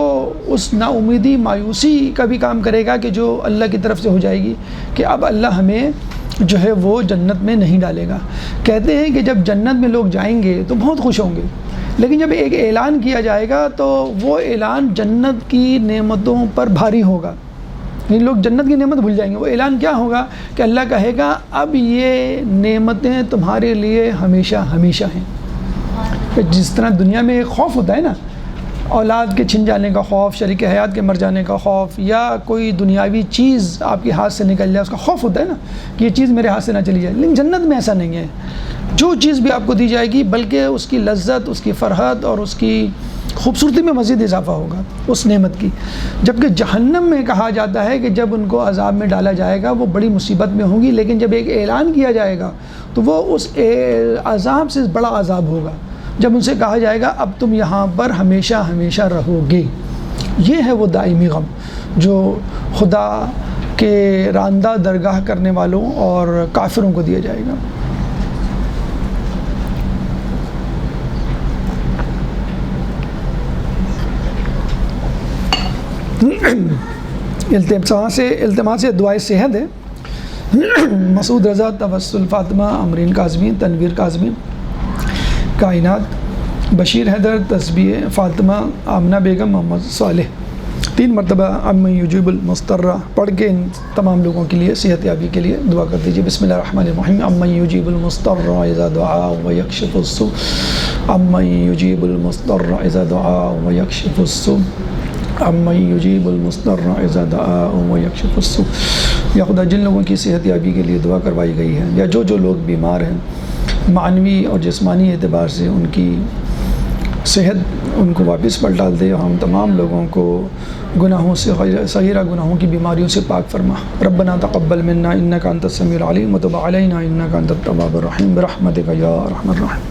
اس نا امیدی، مایوسی کا بھی کام کرے گا کہ جو اللہ کی طرف سے ہو جائے گی کہ اب اللہ ہمیں جو ہے وہ جنت میں نہیں ڈالے گا. کہتے ہیں کہ جب جنت میں لوگ جائیں گے تو بہت خوش ہوں گے، لیکن جب ایک اعلان کیا جائے گا تو وہ اعلان جنت کی نعمتوں پر بھاری ہوگا. یہ لوگ جنت کی نعمت بھول جائیں گے. وہ اعلان کیا ہوگا کہ اللہ کہے گا اب یہ نعمتیں تمہارے لیے ہمیشہ ہمیشہ ہیں. جس طرح دنیا میں ایک خوف ہوتا ہے نا، اولاد کے چھن جانے کا خوف، شریک حیات کے مر جانے کا خوف، یا کوئی دنیاوی چیز آپ کے ہاتھ سے نکل جائے اس کا خوف ہوتا ہے نا کہ یہ چیز میرے ہاتھ سے نہ چلی جائے. لیکن جنت میں ایسا نہیں ہے. جو چیز بھی آپ کو دی جائے گی بلکہ اس کی لذت، اس کی فرحت اور اس کی خوبصورتی میں مزید اضافہ ہوگا اس نعمت کی. جبکہ جہنم میں کہا جاتا ہے کہ جب ان کو عذاب میں ڈالا جائے گا وہ بڑی مصیبت میں ہوں گی، لیکن جب ایک اعلان کیا جائے گا تو وہ اس عذاب سے بڑا عذاب ہوگا جب ان سے کہا جائے گا اب تم یہاں پر ہمیشہ ہمیشہ رہو گے. یہ ہے وہ دائمی غم جو خدا کے راندہ درگاہ کرنے والوں اور کافروں کو دیا جائے گا. التماس دعائے صحت ہے. مسعود رضا، توسل فاطمہ، امرین کاظمی، تنویر کاظمی، کائنات، بشیر حیدر، تسبیح فاطمہ، آمنہ بیگم، محمد صالح. 3 مرتبہ ام یجیب المضطر پڑھ کے ان تمام لوگوں کے لیے صحت یابی کے لیے دعا کر دیجیے. بسم اللہ الرحمن الرحیم. ام یجیب المضطر اذا دعا ویکشف السوء، ام یجیب المضطر اذا دعا ویکشف السوء، ام یجیب المضطر اذا دعا ویکشف السوء. یا خدا جن لوگوں کی صحت یابی کے لیے دعا کروائی گئی ہے یا جو لوگ بیمار ہیں معنوی اور جسمانی اعتبار سے ان کی صحت ان کو واپس پلٹا دے، اور ہم تمام لوگوں کو گناہوں سے، صغیرہ گناہوں کی بیماریوں سے پاک فرما۔ ربنا تقبل منا انک انت السمیع العلیم وتب علینا انک انت التواب الرحیم برحمتک یا ارحم الراحمین۔